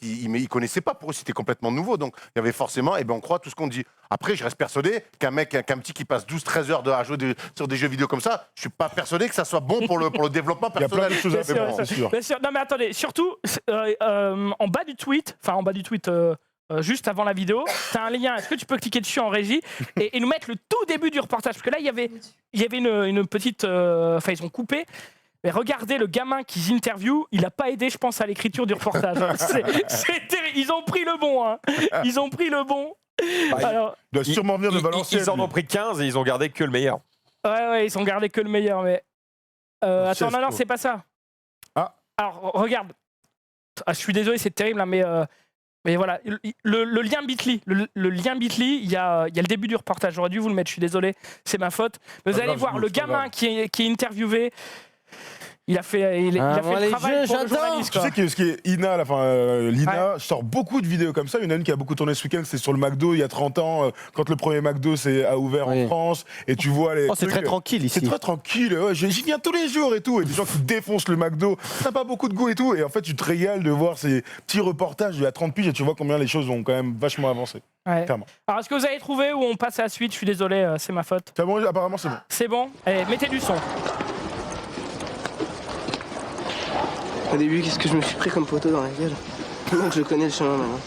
ils connaissaient pas. Pour eux, c'était complètement nouveau. Donc, il y avait forcément, on croit tout ce qu'on dit. Après, je reste persuadé qu'un petit qui passe 12-13 heures à jouer sur des jeux vidéo comme ça, je suis pas persuadé que ça soit bon pour le développement personnel. Il y a plein de choses à faire, bien sûr. Non, mais attendez, surtout, en bas du tweet, juste avant la vidéo, tu as un lien. Est-ce que tu peux cliquer dessus en régie et nous mettre le tout début du reportage? Parce que là, il y avait une petite. Enfin, ils ont coupé. Mais regardez le gamin qu'ils interviewent, il n'a pas aidé, je pense, à l'écriture du reportage. C'est terrible. Ils ont pris le bon. Hein. Ils ont pris le bon. Alors, il doit sûrement venir de Valenciennes. Ils en ont pris 15 et ils ont gardé que le meilleur. Ouais, ils ont gardé que le meilleur. Mais attends, non, c'est pas ça. Ah. Alors, regarde. Je suis désolé, c'est terrible, hein, mais voilà, le lien Bitly, le lien Bitly, il y a le début du reportage. J'aurais dû vous le mettre, je suis désolé, c'est ma faute. Mais vous allez voir, le gamin qui est interviewé, il a fait le travail pour le journaliste. Tu sais que ce qui est Ina, Lina sort beaucoup de vidéos comme ça. Il y en a une qui a beaucoup tourné ce week-end, c'est sur le McDo il y a 30 ans, quand le premier McDo a ouvert en France. Et tu vois les. C'est très tranquille ici. C'est très tranquille. Ouais, j'y viens tous les jours et tout. Et des gens qui défoncent le McDo. Ça n'a pas beaucoup de goût et tout. Et en fait, tu te régales de voir ces petits reportages il y a 30 piges et tu vois combien les choses ont quand même vachement avancé. Ouais. Alors, est-ce que vous avez trouvé ou on passe à la suite? Je suis désolé, c'est ma faute. C'est bon, apparemment, c'est bon. C'est bon? Allez, mettez du son. Au début, qu'est-ce que je me suis pris comme poteau dans la gueule? Donc je connais le chemin maintenant.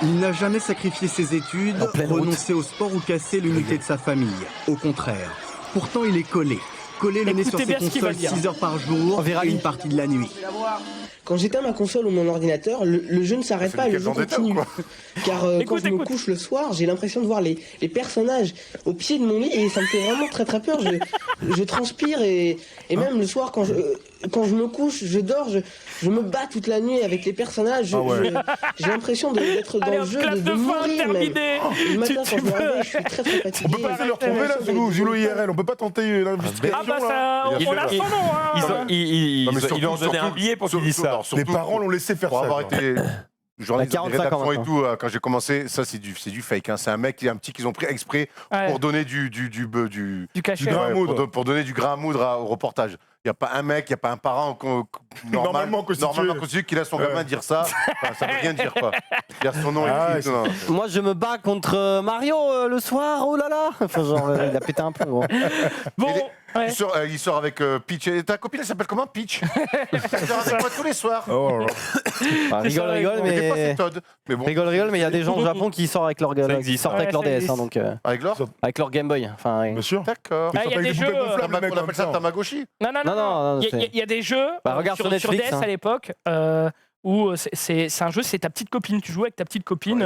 Il n'a jamais sacrifié ses études, renoncé au sport ou cassé l'unité de sa famille. Au contraire. Pourtant, il est collé le nez sur ses consoles 6 heures par jour et une partie de la nuit. Quand j'éteins ma console ou mon ordinateur, le jeu ne s'arrête pas, le jeu continue. Car quand je me couche le soir, j'ai l'impression de voir les personnages au pied de mon lit et ça me fait vraiment très très peur. Je transpire et même le soir quand je me couche, je dors, je me bats toute la nuit avec les personnages. J'ai l'impression d'être dans le jeu, de mourir même. Le matin quand je me réveille, je suis très très fatigué. On peut pas le retrouver là, Zulu IRL, on peut pas tenter une investigation. Ah bah ça, on a son nom. Ils lui ont donné un billet pour qu'il dise ça. Les parents l'ont laissé faire ça. Avoir été journaliste de rédaction et tout, quand j'ai commencé, ça c'est du fake. Hein. C'est un mec, un petit qu'ils ont pris exprès pour donner du cachet. Pour donner du grain à moudre au reportage. Il n'y a pas un mec, il n'y a pas un parent normalement constitué qui laisse son gamin dire ça. Enfin, ça veut rien dire, quoi. Il y a son nom écrit. Moi, je me bats contre Mario le soir, oh là là. Enfin, genre, il a pété un peu. Bon. Il sort avec Peach. Et ta copine, elle s'appelle comment, Peach? Elle sort avec moi tous les soirs. Rigole, mais... Rigole, mais il y a des gens au Japon qui sortent avec leur DS. Hein, donc, avec leur Game Boy. Enfin, bien sûr. D'accord. Il y a des jeux... On appelle ça Tamagotchi? Non. Il y a des jeux sur DS à l'époque où c'est un jeu, c'est ta petite copine. Tu joues avec ta petite copine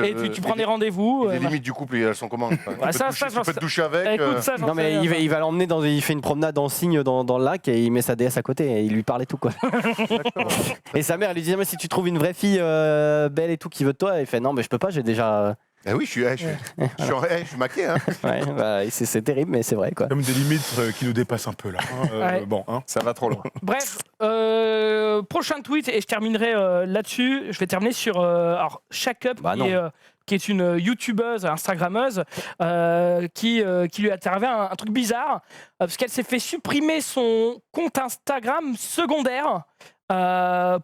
et tu prends des rendez-vous. Les limites du couple, elles sont comment? Tu peux te doucher avec. Non, mais il va l'emmener il fait une promenade en cygne dans le lac et il met sa DS à côté et il lui parle et tout, quoi. Et sa mère, elle lui dit mais si tu trouves une vraie fille belle et tout qui veut de toi, il fait non, mais je peux pas, j'ai déjà. Eh oui, je suis maqué. Hein. C'est terrible, mais c'est vrai, quoi. Comme des limites qui nous dépassent un peu là. Bon, ça va trop loin. Bref, prochain tweet et je terminerai là-dessus. Je vais terminer sur Shake Up, qui est une youtubeuse, instagrammeuse, qui lui est arrivé un truc bizarre parce qu'elle s'est fait supprimer son compte Instagram secondaire.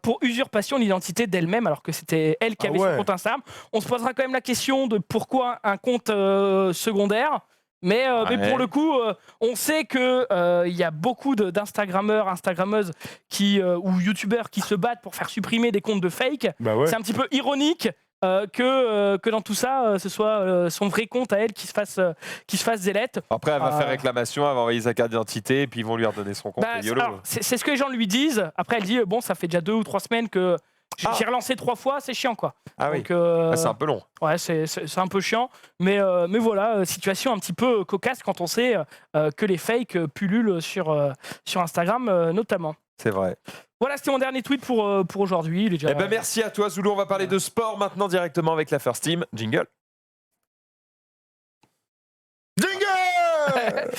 Pour usurpation d'identité d'elle-même, alors que c'était elle qui avait son compte Instagram. On se posera quand même la question de pourquoi un compte secondaire. Mais pour le coup, on sait que y a beaucoup d'instagrammeurs, instagrammeuses ou youtubeurs qui se battent pour faire supprimer des comptes de fake. C'est un petit peu ironique. Que dans tout ça, ce soit son vrai compte à elle qui se fasse zélette. Après, elle va faire réclamation, elle va envoyer sa carte d'identité et puis ils vont lui redonner son compte. C'est ce que les gens lui disent. Après, elle dit bon, ça fait déjà 2 ou 3 semaines que j'ai relancé 3 fois, c'est chiant, quoi. Donc, c'est un peu long. Ouais, c'est un peu chiant, mais voilà, situation un petit peu cocasse quand on sait que les fakes pullulent sur Instagram notamment. C'est vrai. Voilà, c'était mon dernier tweet pour aujourd'hui. Merci à toi, Zoulou. On va parler de sport maintenant directement avec la First Team. Jingle. Jingle.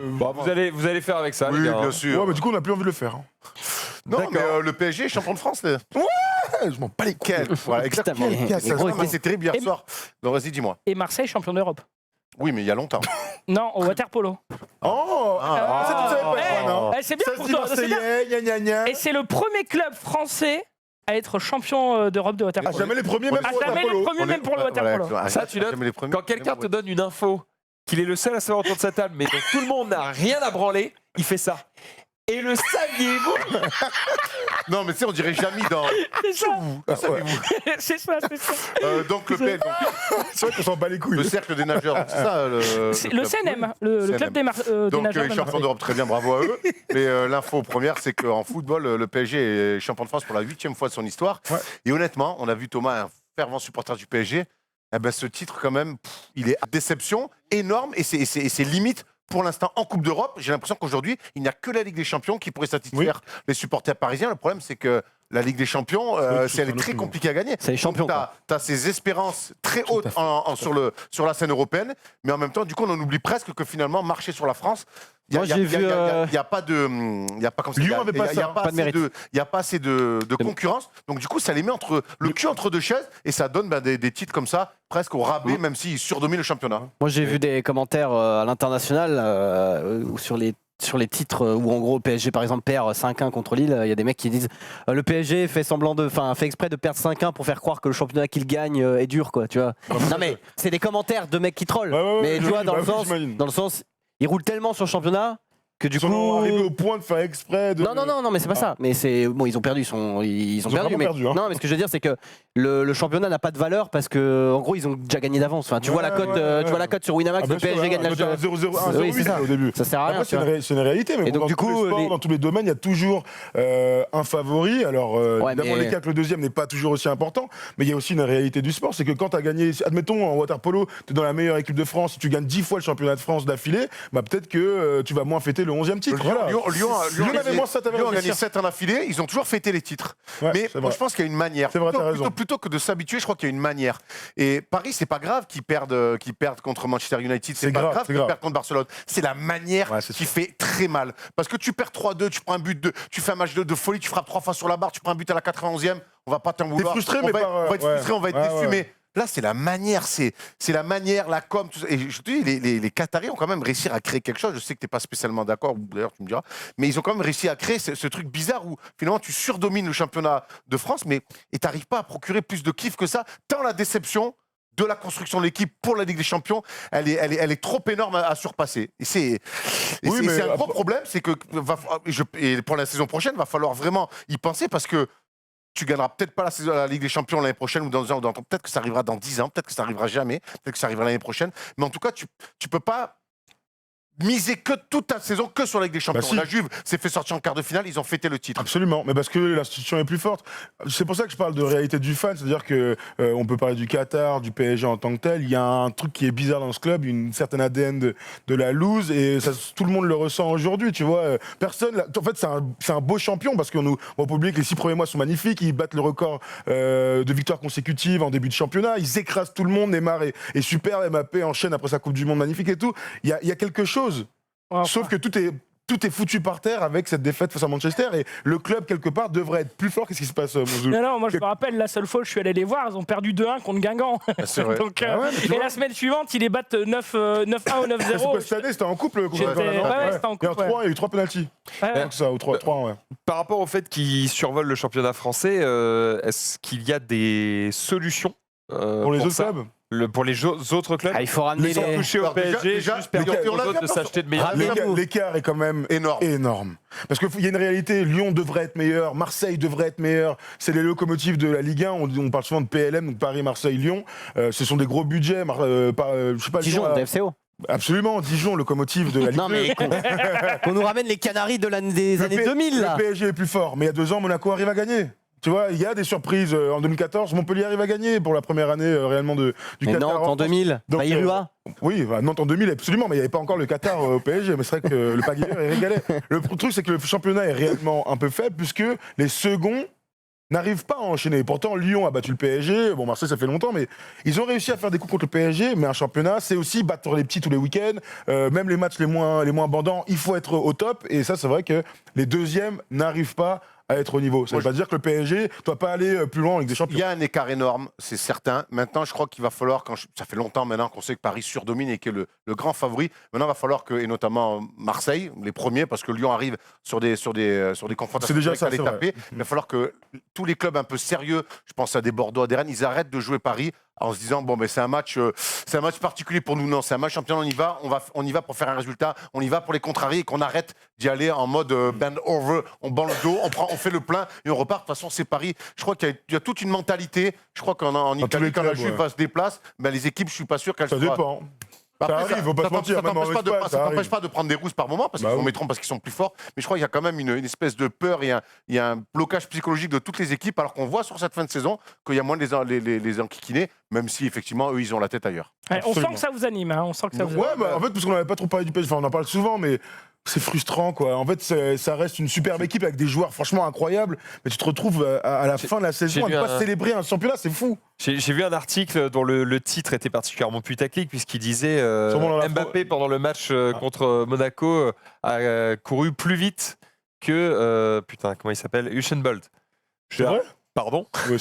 Vous allez faire avec ça, oui, les gars. bien sûr. Ouais, mais du coup, on n'a plus envie de le faire. Hein. Non, mais le PSG est champion de France. Ouais, je m'en bats les couilles. Voilà, exactement. C'est terrible hier soir. Donc, vas-y, dis-moi. Et Marseille, champion d'Europe. Oui, mais il y a longtemps. Non, au water-polo. C'est bien pour toi. Et c'est le premier club français à être champion d'Europe de water-polo. Jamais les premiers, même pour le water-polo. Ça, tu notes, quand quelqu'un te donne une info, qu'il est le seul à savoir autour de sa table, mais dont tout le monde n'a rien à branler, il fait ça. Et le saviez-vous? Non, mais tu sais, on dirait Jamy dans. C'est ça. Savez-vous? C'est ça. Donc, le PSG. C'est vrai qu'on s'en bat les couilles. Le cercle des nageurs, c'est ça le CNM, le club des nageurs. Donc, champion d'Europe, très bien, bravo à eux. Mais l'info première, c'est qu'en football, le PSG est champion de France pour la 8e fois de son histoire. Ouais. Et honnêtement, on a vu Thomas, un fervent supporter du PSG. Eh ben, ce titre, quand même, il est à déception énorme et c'est limite. Pour l'instant, en Coupe d'Europe, j'ai l'impression qu'aujourd'hui, il n'y a que la Ligue des Champions qui pourrait satisfaire les supporters parisiens. Le problème, c'est que la Ligue des Champions, elle est très compliquée à gagner. C'est les champions. Tu as ces espérances très hautes sur la scène européenne, mais en même temps, du coup, on en oublie presque que finalement, marcher sur la France, il n'y a pas assez de concurrence. Donc, du coup, ça les met le cul entre deux chaises et ça donne des titres comme ça, presque au rabais, même s'ils surdominent le championnat. Moi, j'ai vu des commentaires à l'international sur les titres où en gros le PSG par exemple perd 5-1 contre Lille, il y a des mecs qui disent le PSG fait exprès de perdre 5-1 pour faire croire que le championnat qu'il gagne est dur, quoi, tu vois. Non mais c'est des commentaires de mecs qui trollent, mais tu vois dans le sens ils roulent tellement sur le championnat que du Ils sont arrivés au point de faire exprès de... Non, mais c'est pas ça. Mais c'est bon, ils ont perdu, ils ont perdu. Mais perdu, hein. non, mais ce que je veux dire, c'est que le championnat n'a pas de valeur parce que en gros, ils ont déjà gagné d'avance. Enfin, tu vois la cote, tu vois la cote sur Winamax, le PSG gagne la 0-0-1 au début. Ça sert à rien. C'est une réalité, mais donc, dans du coup, dans tous les domaines, il y a toujours un favori. Alors, évidemment, les cas que le deuxième n'est pas toujours aussi important, mais il y a aussi une réalité du sport, c'est que quand tu as gagné, admettons en water-polo, tu es dans la meilleure équipe de France, si tu gagnes 10 fois le championnat de France d'affilée, bah peut-être que tu vas moins fêter le 11e titre. Lyon avait moins ça, Lyon a gagné 7 en affilée, ils ont toujours fêté les titres. Mais moi, je pense qu'il y a une manière. Plutôt que de s'habituer, je crois qu'il y a une manière. Et Paris, c'est pas grave qu'ils perdent contre Manchester United, c'est pas grave qu'ils perdent contre Barcelone. C'est la manière qui fait très mal. Parce que tu perds 3-2, tu prends un but, tu fais un match de folie, tu frappes 3 fois sur la barre, tu prends un but à la 91e, on va pas t'en vouloir. T'es frustré, on va être frustré, on va être déçu, mais là, c'est la manière, c'est la manière, la com. Tout ça. Et je te dis, les Qataris ont quand même réussi à créer quelque chose. Je sais que tu n'es pas spécialement d'accord, d'ailleurs, tu me diras. Mais ils ont quand même réussi à créer ce truc bizarre où finalement tu surdomines le championnat de France, mais tu n'arrives pas à procurer plus de kiff que ça, tant la déception de la construction de l'équipe pour la Ligue des Champions, elle est trop énorme à surpasser. Et c'est un gros problème, c'est que et pour la saison prochaine, il va falloir vraiment y penser parce que tu gagneras peut-être pas la Ligue des Champions l'année prochaine ou dans un ou dans peut-être que ça arrivera dans 10 ans, peut-être que ça arrivera jamais, peut-être que ça arrivera l'année prochaine. Mais en tout cas, tu peux pas miser que toute ta saison que sur la Ligue des Champions. Si. La Juve s'est fait sortir en quart de finale, ils ont fêté le titre. Absolument, mais parce que l'institution est plus forte. C'est pour ça que je parle de réalité du fan, c'est-à-dire que on peut parler du Qatar, du PSG en tant que tel. Il y a un truc qui est bizarre dans ce club, une certaine ADN de la loose, et ça, tout le monde le ressent aujourd'hui. Tu vois, personne. En fait, c'est un beau champion parce qu'on va pas oublier que les 6 premiers mois sont magnifiques. Ils battent le record de victoires consécutives en début de championnat. Ils écrasent tout le monde. Neymar est super. Mbappé enchaîne après sa Coupe du Monde magnifique et tout. Il y a quelque chose. Sauf que tout est foutu par terre avec cette défaite face à Manchester et le club quelque part devrait être plus fort. Qu'est-ce qui se passe, Monzou ? Non, moi je me rappelle la seule fois où je suis allé les voir, ils ont perdu 2-1 contre Guingamp. C'est vrai. Donc, et la semaine suivante, ils les battent 9-1 ou 9-0. C'est quoi cette année ? C'était en couple. C'était en couple. Il y a eu 3 pénaltys. Donc ça, ou 3, ouais. Par rapport au fait qu'ils survolent le championnat français, est-ce qu'il y a des solutions pour les autres clubs ? Pour les autres clubs, il faut ramener sans toucher au PSG, juste permettre aux autres de s'acheter de meilleurs. L'écart est quand même énorme. Parce qu'il y a une réalité, Lyon devrait être meilleur, Marseille devrait être meilleur. C'est les locomotives de la Ligue 1, on parle souvent de PLM, donc Paris, Marseille, Lyon. Ce sont des gros budgets. Je sais pas, Dijon, DFCO. Absolument, Dijon, locomotive de la Ligue 1. Non mais qu'on nous ramène les Canaries des années 2000 là. Le PSG est plus fort, mais il y a 2 ans, Monaco arrive à gagner. Tu vois, il y a des surprises. En 2014, Montpellier arrive à gagner pour la première année réellement du Qatar. Nantes en 2000, Bayrua. Oui, Nantes en 2000, absolument, mais il n'y avait pas encore le Qatar au PSG. Mais c'est vrai que le pagailleur est régalé. Le truc, c'est que le championnat est réellement un peu faible puisque les seconds n'arrivent pas à enchaîner. Pourtant, Lyon a battu le PSG. Bon, Marseille, ça fait longtemps, mais ils ont réussi à faire des coups contre le PSG. Mais un championnat, c'est aussi battre les petits tous les week-ends. Même les matchs les moins bandants, il faut être au top. Et ça, c'est vrai que les deuxièmes n'arrivent pas à être au niveau. Ça ne veut pas dire que le PSG ne doit pas aller plus loin avec des champions. Il y a un écart énorme, c'est certain. Maintenant, je crois qu'il va falloir, ça fait longtemps maintenant qu'on sait que Paris surdomine et que le grand favori. Maintenant, il va falloir que, et notamment Marseille, les premiers, parce que Lyon arrive sur des confrontations. C'est déjà ça, à les taper. Il va falloir que tous les clubs un peu sérieux, je pense à des Bordeaux, à des Rennes, ils arrêtent de jouer Paris en se disant bon mais c'est un match particulier pour nous. Non, c'est un match championnat, on y va pour faire un résultat, on y va pour les contrarier et qu'on arrête d'y aller en mode bend over, on bend le dos, on fait le plein et on repart. De toute façon, c'est Paris. Je crois qu'il y a toute une mentalité. Je crois qu'en Italie, quand la Juve se déplace, ben, les équipes, je suis pas sûr qu'elles soient. Ça dépend. Après, ça arrive, faut pas se mentir. Ça t'empêche pas de prendre des rousses par moment parce qu'ils vont mettre parce qu'ils sont plus forts. Mais je crois qu'il y a quand même une espèce de peur et il y a un blocage psychologique de toutes les équipes alors qu'on voit sur cette fin de saison qu'il y a moins les enquiquinés, même si effectivement eux ils ont la tête ailleurs. Ouais, on sent que ça vous anime, hein, on sent que ça vous anime. Ouais, bah, en fait, parce qu'on n'avait pas trop parlé du PSG, enfin on en parle souvent, mais c'est frustrant quoi. En fait, ça reste une superbe équipe avec des joueurs franchement incroyables, mais tu te retrouves à la fin de la saison à ne pas célébrer un championnat, c'est fou. J'ai vu un article dont le titre était particulièrement putaclic puisqu'il disait Mbappé pendant le match contre Monaco a couru plus vite que putain comment il s'appelle Usain Bolt. C'est vrai ? Pardon. Oui,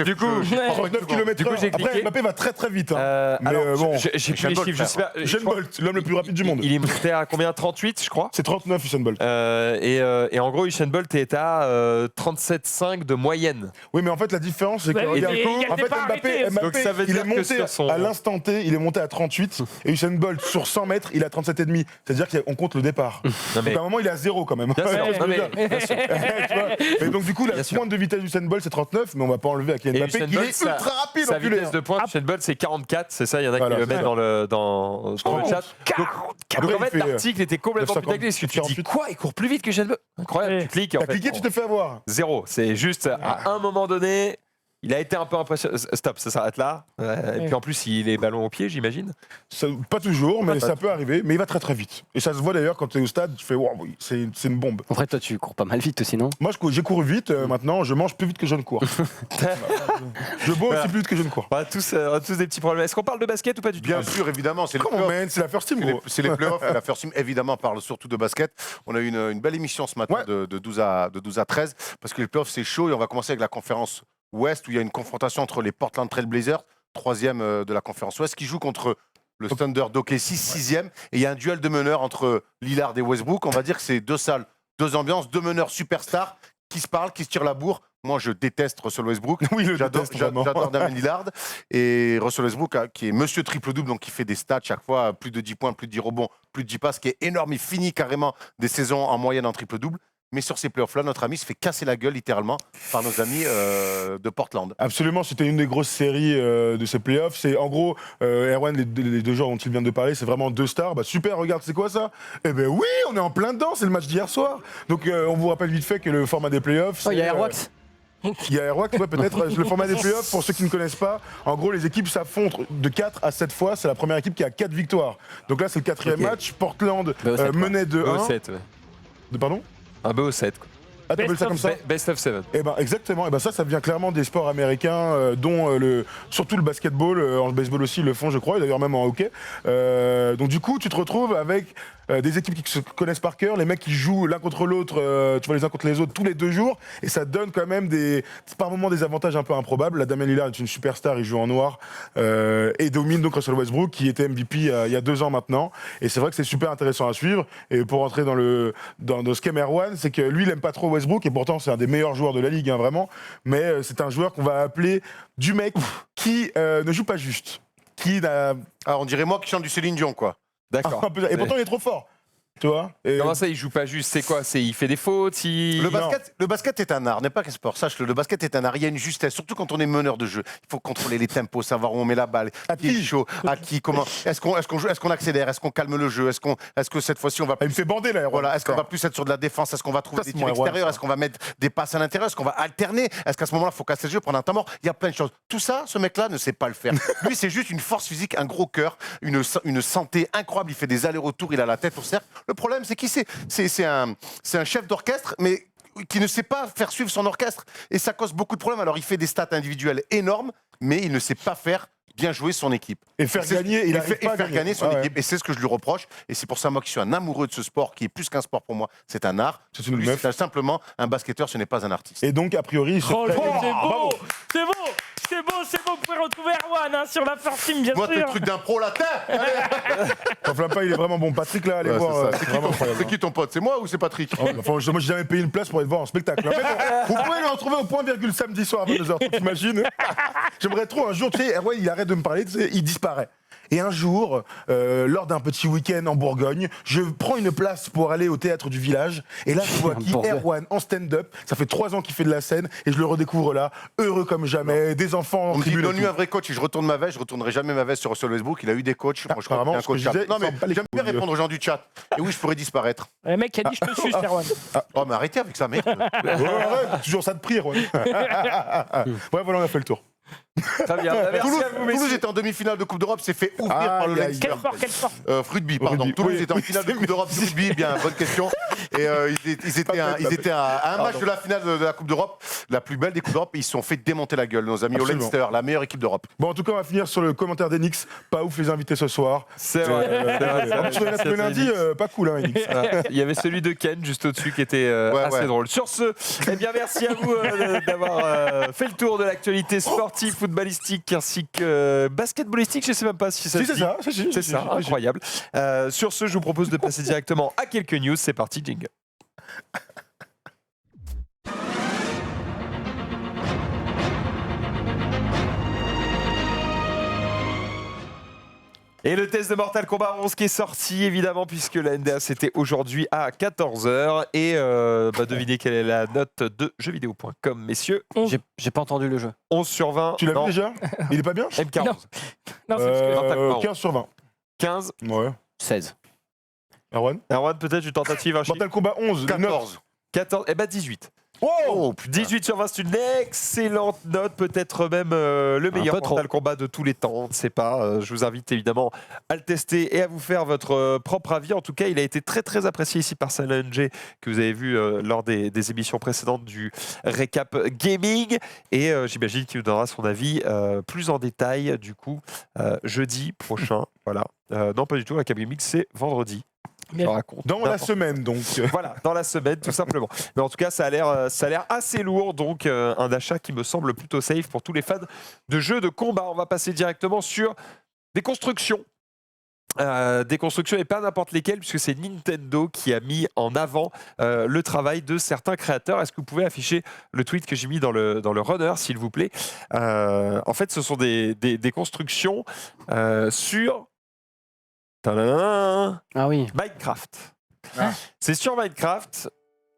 Du coup, 39 km/h. Après, Mbappé va très très vite. Mais bon, j'ai plus les chiffres, je sais pas. Usain Bolt, l'homme le plus rapide du monde. Il est monté à combien? 38, je crois. C'est 39, Usain Bolt. Et en gros, Usain Bolt est à 37,5 de moyenne. Oui, mais en fait, la différence, c'est que Mbappé, donc ça veut il dire est monté à l'instant T, il est monté à 38, et Usain Bolt, sur 100 mètres, il est à 37,5. C'est-à-dire qu'on compte le départ. Donc à un moment, il est à 0 quand même. Et donc, du coup, la pointe de vitesse d'Usain Bolt, c'est 39, mais on va pas enlever à Kylian Mbappé, qui est ultra rapide. Sa vitesse de pointe, Usain Bolt, c'est 44, c'est ça, il y en a qui le mettent dans le chat. Donc en fait, l'article était complètement putaclic, parce que tu dis quoi, il court plus vite que Usain Bolt. Incroyable, tu cliques. T'as cliqué, tu te fais avoir. 0, c'est juste à un moment donné. Il a été un peu impressionnant. Stop, ça s'arrête là. Et puis en plus, il est ballon au pied, j'imagine. Pas toujours, mais ça peut arriver. Mais il va très très vite. Et ça se voit d'ailleurs quand tu es au stade, tu fais wow, c'est une bombe. En vrai, toi, tu cours pas mal vite aussi, non? Moi, j'ai couru vite. Maintenant, je mange plus vite que je ne cours. Je bois aussi plus vite que je ne cours. On a tous des petits problèmes. Est-ce qu'on parle de basket ou pas du tout? Bien sûr, évidemment. C'est la first team, gros. C'est les playoffs. La first team, évidemment, parle surtout de basket. On a eu une belle émission ce matin de 12 à 13 parce que les playoffs, c'est chaud et on va commencer avec la conférence Ouest où il y a une confrontation entre les Portland Trail Blazers, 3e de la conférence Ouest, qui joue contre le Thunder d'OKC, 6e. Et il y a un duel de meneurs entre Lillard et Westbrook. On va dire que c'est deux salles, deux ambiances, deux meneurs superstars qui se parlent, qui se tirent la bourre. Moi, je déteste Russell Westbrook. Oui, j'adore Damian Lillard. Et Russell Westbrook, qui est monsieur triple-double, donc qui fait des stats chaque fois, plus de 10 points, plus de 10 rebonds, plus de 10 passes, qui est énorme. Il finit carrément des saisons en moyenne en triple-double. Mais sur ces playoffs-là, notre ami se fait casser la gueule littéralement par nos amis de Portland. Absolument, c'était une des grosses séries de ces playoffs. C'est en gros, Erwan, les deux joueurs dont il vient de parler, c'est vraiment deux stars. Bah super, regarde, c'est quoi ça? Eh ben oui, on est en plein dedans, c'est le match d'hier soir. Donc on vous rappelle vite fait que le format des playoffs. Il y a Airwax. Il y a Airwax, peut-être. Le format des playoffs, pour ceux qui ne connaissent pas, en gros, les équipes s'affrontent de 4 à 7 fois. C'est la première équipe qui a 4 victoires. Donc là, c'est le 4e match. Portland menait 2-1. Pardon? Un BO7. Quoi. Ah, t'appelles ça comme ça? Best of 7. Eh ben, exactement. Et ben ça vient clairement des sports américains, dont surtout le basketball, en baseball aussi, ils le font, je crois, et d'ailleurs même en hockey. Donc du coup, tu te retrouves avec des équipes qui se connaissent par cœur, les mecs qui jouent l'un contre l'autre, tu vois, les uns contre les autres tous les 2 jours, et ça donne quand même par moments des avantages un peu improbables. La Damian Lillard est une superstar, il joue en noir, et domine donc Russell Westbrook, qui était MVP il y a 2 ans maintenant. Et c'est vrai que c'est super intéressant à suivre. Et pour rentrer dans ce qu'aime Erwan, c'est que lui, il aime pas trop Westbrook, et pourtant c'est un des meilleurs joueurs de la ligue, hein, vraiment. Mais c'est un joueur qu'on va appeler du mec qui ne joue pas juste. On dirait moi qui chante du Céline Dion, quoi. D'accord. Et pourtant, il est trop fort. Tu vois? Comment ça, il joue pas juste? C'est quoi? Il fait des fautes? Le basket est un art, n'est pas qu'un sport. Sache-le, le basket est un art. Il y a une justesse, surtout quand on est meneur de jeu. Il faut contrôler les tempos, savoir où on met la balle, qui est chaud, à qui, comment. Est-ce qu'on accélère? Est-ce qu'on calme le jeu? Est-ce que cette fois-ci on va? Il me fait bander là. Voilà. Est-ce qu'on va plus être sur de la défense? Est-ce qu'on va trouver des tirs extérieurs? Est-ce qu'on va mettre des passes à l'intérieur? Est-ce qu'on va alterner? Est-ce qu'à ce moment-là, il faut casser le jeu, prendre un temps mort? Il y a plein de choses. Tout ça, ce mec-là ne sait pas le faire. Lui, c'est juste une force physique, un gros cœur, une santé incroyable. Il fait des allers-retours, il a la tête au cercle. Le problème, c'est qu'il sait. C'est un chef d'orchestre, mais qui ne sait pas faire suivre son orchestre. Et ça cause beaucoup de problèmes. Alors, il fait des stats individuelles énormes, mais il ne sait pas faire bien jouer son équipe. Et faire gagner, faire gagner son équipe. Et c'est ce que je lui reproche. Et c'est pour ça, moi, qui suis un amoureux de ce sport, qui est plus qu'un sport pour moi. C'est un art. C'est simplement un basketteur, ce n'est pas un artiste. Et donc, a priori, c'est beau! C'est beau, vous pouvez retrouver Erwan sur la first team, bien sûr. Moi, tes trucs d'impro là, T'enflamme pas, il est vraiment bon. Patrick, là, allez voir. C'est qui ton pote? C'est moi ou c'est Patrick? Moi, j'ai jamais payé une place pour être voir en spectacle. En fait, vous pouvez le retrouver au point virgule samedi soir à 22h. T'imagines? J'aimerais trop un jour, tu sais, Erwan, il arrête de me parler, tu sais, il disparaît. Et un jour, lors d'un petit week-end en Bourgogne, je prends une place pour aller au théâtre du village. Et là, je vois Erwan en stand-up. Ça fait 3 ans qu'il fait de la scène. Et je le redécouvre là, heureux comme jamais, des enfants. On me dit, donne-lui un vrai coach. Et je retourne ma veste. Je retournerai jamais ma veste sur Russell Westbrook. Il a eu des coachs. Moi, je crois qu'il y a un coach. Non, mais j'aime bien répondre aux gens du chat. Et oui, je pourrais disparaître. Le mec a dit, je te suce, Erwan. Oh, mais arrêtez avec ça, mec. Toujours ça de prix, Erwan. Ouais, voilà, on a fait le tour. Très bien. Merci à vous, messieurs. Toulouse était en demi-finale de Coupe d'Europe, s'est fait ouvrir par le Leinster. Quel sport Rugby, pardon. Rugby. Toulouse Oui. était en finale de Coupe d'Europe de rugby, bien, bonne question. Et ils étaient à un match de la finale de la Coupe d'Europe, la plus belle des Coupes d'Europe, et ils se sont fait démonter la gueule. Nos amis au Absolument. Leinster, la meilleure équipe d'Europe. Bon, en tout cas, on va finir sur le commentaire d'Enix. Pas ouf les invités ce soir. C'est vrai. En plus, le lundi, pas cool, hein, Enix. Il y avait celui de Ken juste au-dessus qui était assez drôle. Sur ce, eh bien, merci à vous d'avoir fait le tour de l'actualité sportive, footballistique ainsi que basketballistique. Je ne sais même pas si ça se dit. C'est ça, incroyable. Sur ce, je vous propose de passer directement à quelques news. C'est parti, jingle. Et le test de Mortal Kombat 11 qui est sorti, évidemment, puisque la NDA c'était aujourd'hui à 14h. Et devinez quelle est la note de jeuxvideo.com, messieurs. J'ai pas entendu le jeu. 11 sur 20. Tu l'as vu déjà? Il est pas bien? MK11. Non, c'est parce que 15 sur 20. 15. Ouais. 16. Erwan? Erwan, peut-être une tentative, un chiffre. Mortal Kombat 11. 14. 14. Eh ben 18. Oh, putain. 18 sur 20, c'est une excellente note, peut-être même le meilleur Mortal Kombat de tous les temps, on ne sait pas. Je vous invite évidemment à le tester et à vous faire votre propre avis. En tout cas, il a été très très apprécié ici par Salenge, que vous avez vu lors des émissions précédentes du Récap Gaming. Et j'imagine qu'il nous donnera son avis plus en détail, du coup, jeudi prochain. Voilà. Non, pas du tout, Récap Gaming, c'est vendredi. Dans la semaine, donc. Voilà, dans la semaine, tout simplement. Mais en tout cas, ça a l'air assez lourd, donc un achat qui me semble plutôt safe pour tous les fans de jeux de combat. On va passer directement sur des constructions. Des constructions et pas n'importe lesquelles, puisque c'est Nintendo qui a mis en avant le travail de certains créateurs. Est-ce que vous pouvez afficher le tweet que j'ai mis dans le runner, s'il vous plaît? En fait, ce sont des constructions sur... Ah oui. Minecraft. C'est sur Minecraft.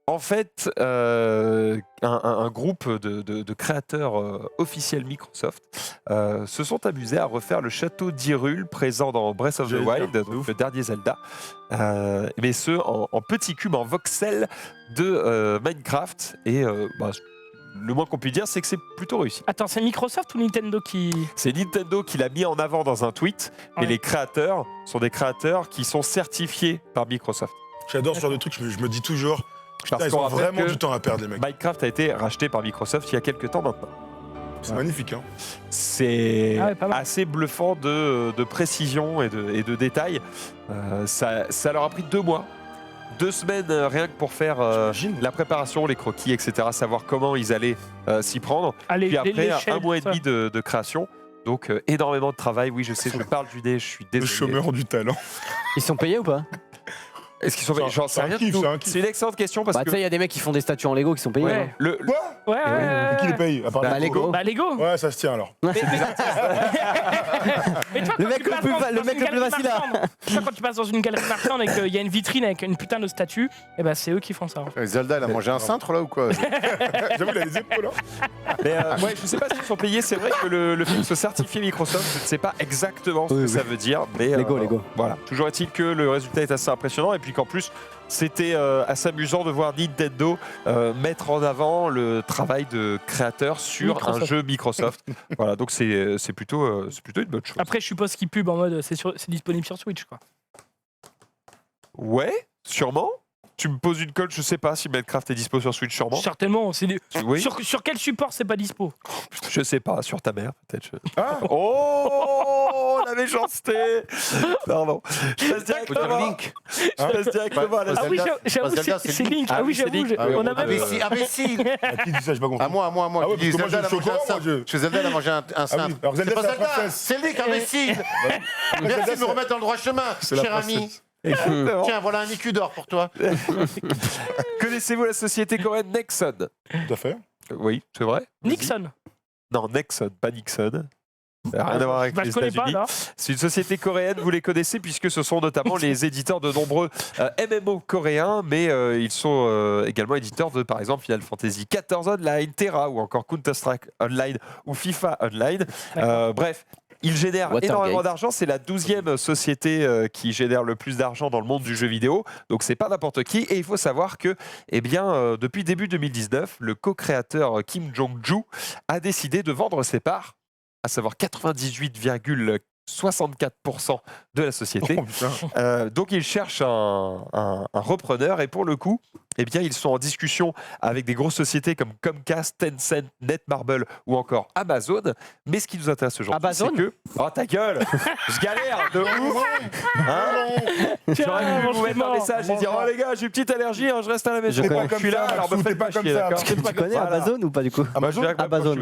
En fait, un groupe de créateurs officiels Microsoft se sont amusés à refaire le château d'Hyrule présent dans Breath of the Wild, donc le dernier Zelda, mais ce en petits cubes, en voxels de Minecraft. Et le moins qu'on puisse dire, c'est que c'est plutôt réussi. Attends, c'est Microsoft ou Nintendo qui... C'est Nintendo qui l'a mis en avant dans un tweet, et les créateurs sont des créateurs qui sont certifiés par Microsoft. J'adore ce genre de truc, je me dis toujours, putain, ils ont vraiment du temps à perdre, les mecs. Minecraft a été racheté par Microsoft il y a quelques temps maintenant. C'est magnifique, hein. C'est assez bluffant de précision et de détails. Ça leur a pris 2 mois. 2 semaines rien que pour faire la préparation, les croquis, etc. Savoir comment ils allaient s'y prendre. Puis après, 1 mois et demi de création. Donc énormément de travail. Oui, je sais, je parle du nez, je suis désolé. Le chômeur du talent. Ils sont payés ou pas? Est-ce qu'ils sont payés? J'en sais rien du tout. C'est une excellente question parce que... Tu sais, il y a des mecs qui font des statues en Lego qui sont payés. Ouais. Quoi? Ouais. Qui les paye? Lego. Lego. Ouais, ça se tient alors. Mais toi, Le mec le plus facile à... Quand tu passes dans une galerie marchande et qu'il y a une vitrine avec une putain de statue, et ben c'est eux qui font ça. Zelda, elle a mangé un cintre là ou quoi? J'avoue, il a les épaules. Mais ouais, je sais pas s'ils sont payés. C'est vrai que le film se certifie Microsoft. Je ne sais pas exactement ce que ça veut dire. Mais Lego. Voilà. Toujours est-il que le résultat est assez impressionnant et puis qu'en plus c'était assez amusant de voir Nintendo mettre en avant le travail de créateur sur Microsoft. un jeu Microsoft. Voilà, donc c'est plutôt une bonne chose. Après, je suppose qu'ils pub en mode c'est disponible sur Switch, quoi. Ouais, sûrement. Tu me poses une colle, je sais pas si Minecraft est dispo sur Switch, sûrement. Certainement. Oui. Sur quel support c'est pas dispo? Je sais pas, sur ta mère peut-être. Oh, la méchanceté. Pardon. Je passe directement. Link. Je passe directement à la Ah oui, j'avoue, c'est Link. Ah oui, j'avoue. On a même... Imbécile. Qui dit ça? J'ai pas compris. À moi. Ah ouais, parce que moi, Zelda, je suis au courant, moi, Chez Zelda, elle a mangé un cintre. Alors Zelda, C'est pas c'est la Zelda, princesse. c'est Link, imbécile. Merci de me remettre dans le droit chemin, C'est la cher ami. princesse. Tiens, voilà un écu d'or pour toi. Connaissez-vous la société coréenne Nexon? Tout à fait. Oui, c'est vrai. Nixon. Non, Nexon, pas Nixon. Ça n'a rien à voir avec les Je connais pas, États-Unis. là. C'est une société coréenne, vous les connaissez, puisque ce sont notamment les éditeurs de nombreux MMO coréens, mais ils sont également éditeurs de, par exemple, Final Fantasy XIV Online, Terra, ou encore Counter-Strike Online, ou FIFA Online. Bref, ils génèrent énormément d'argent. C'est la 12e société qui génère le plus d'argent dans le monde du jeu vidéo. Donc, c'est pas n'importe qui. Et il faut savoir que, depuis début 2019, le co-créateur Kim Jong-ju a décidé de vendre ses parts à savoir 98,64% de la société. Donc ils cherchent un repreneur et pour le coup, eh bien, ils sont en discussion avec des grosses sociétés comme Comcast, Tencent, Netmarble ou encore Amazon. Mais ce qui nous intéresse aujourd'hui, c'est que... Oh ta gueule, je galère de ouf. J'aurais pu vous mettre un message et dire oh les gars, j'ai une petite allergie, je reste à la maison. Je suis là, alors me faites pas chier, d'accord. Tu connais Amazon ou pas du coup? Amazon, Amazon,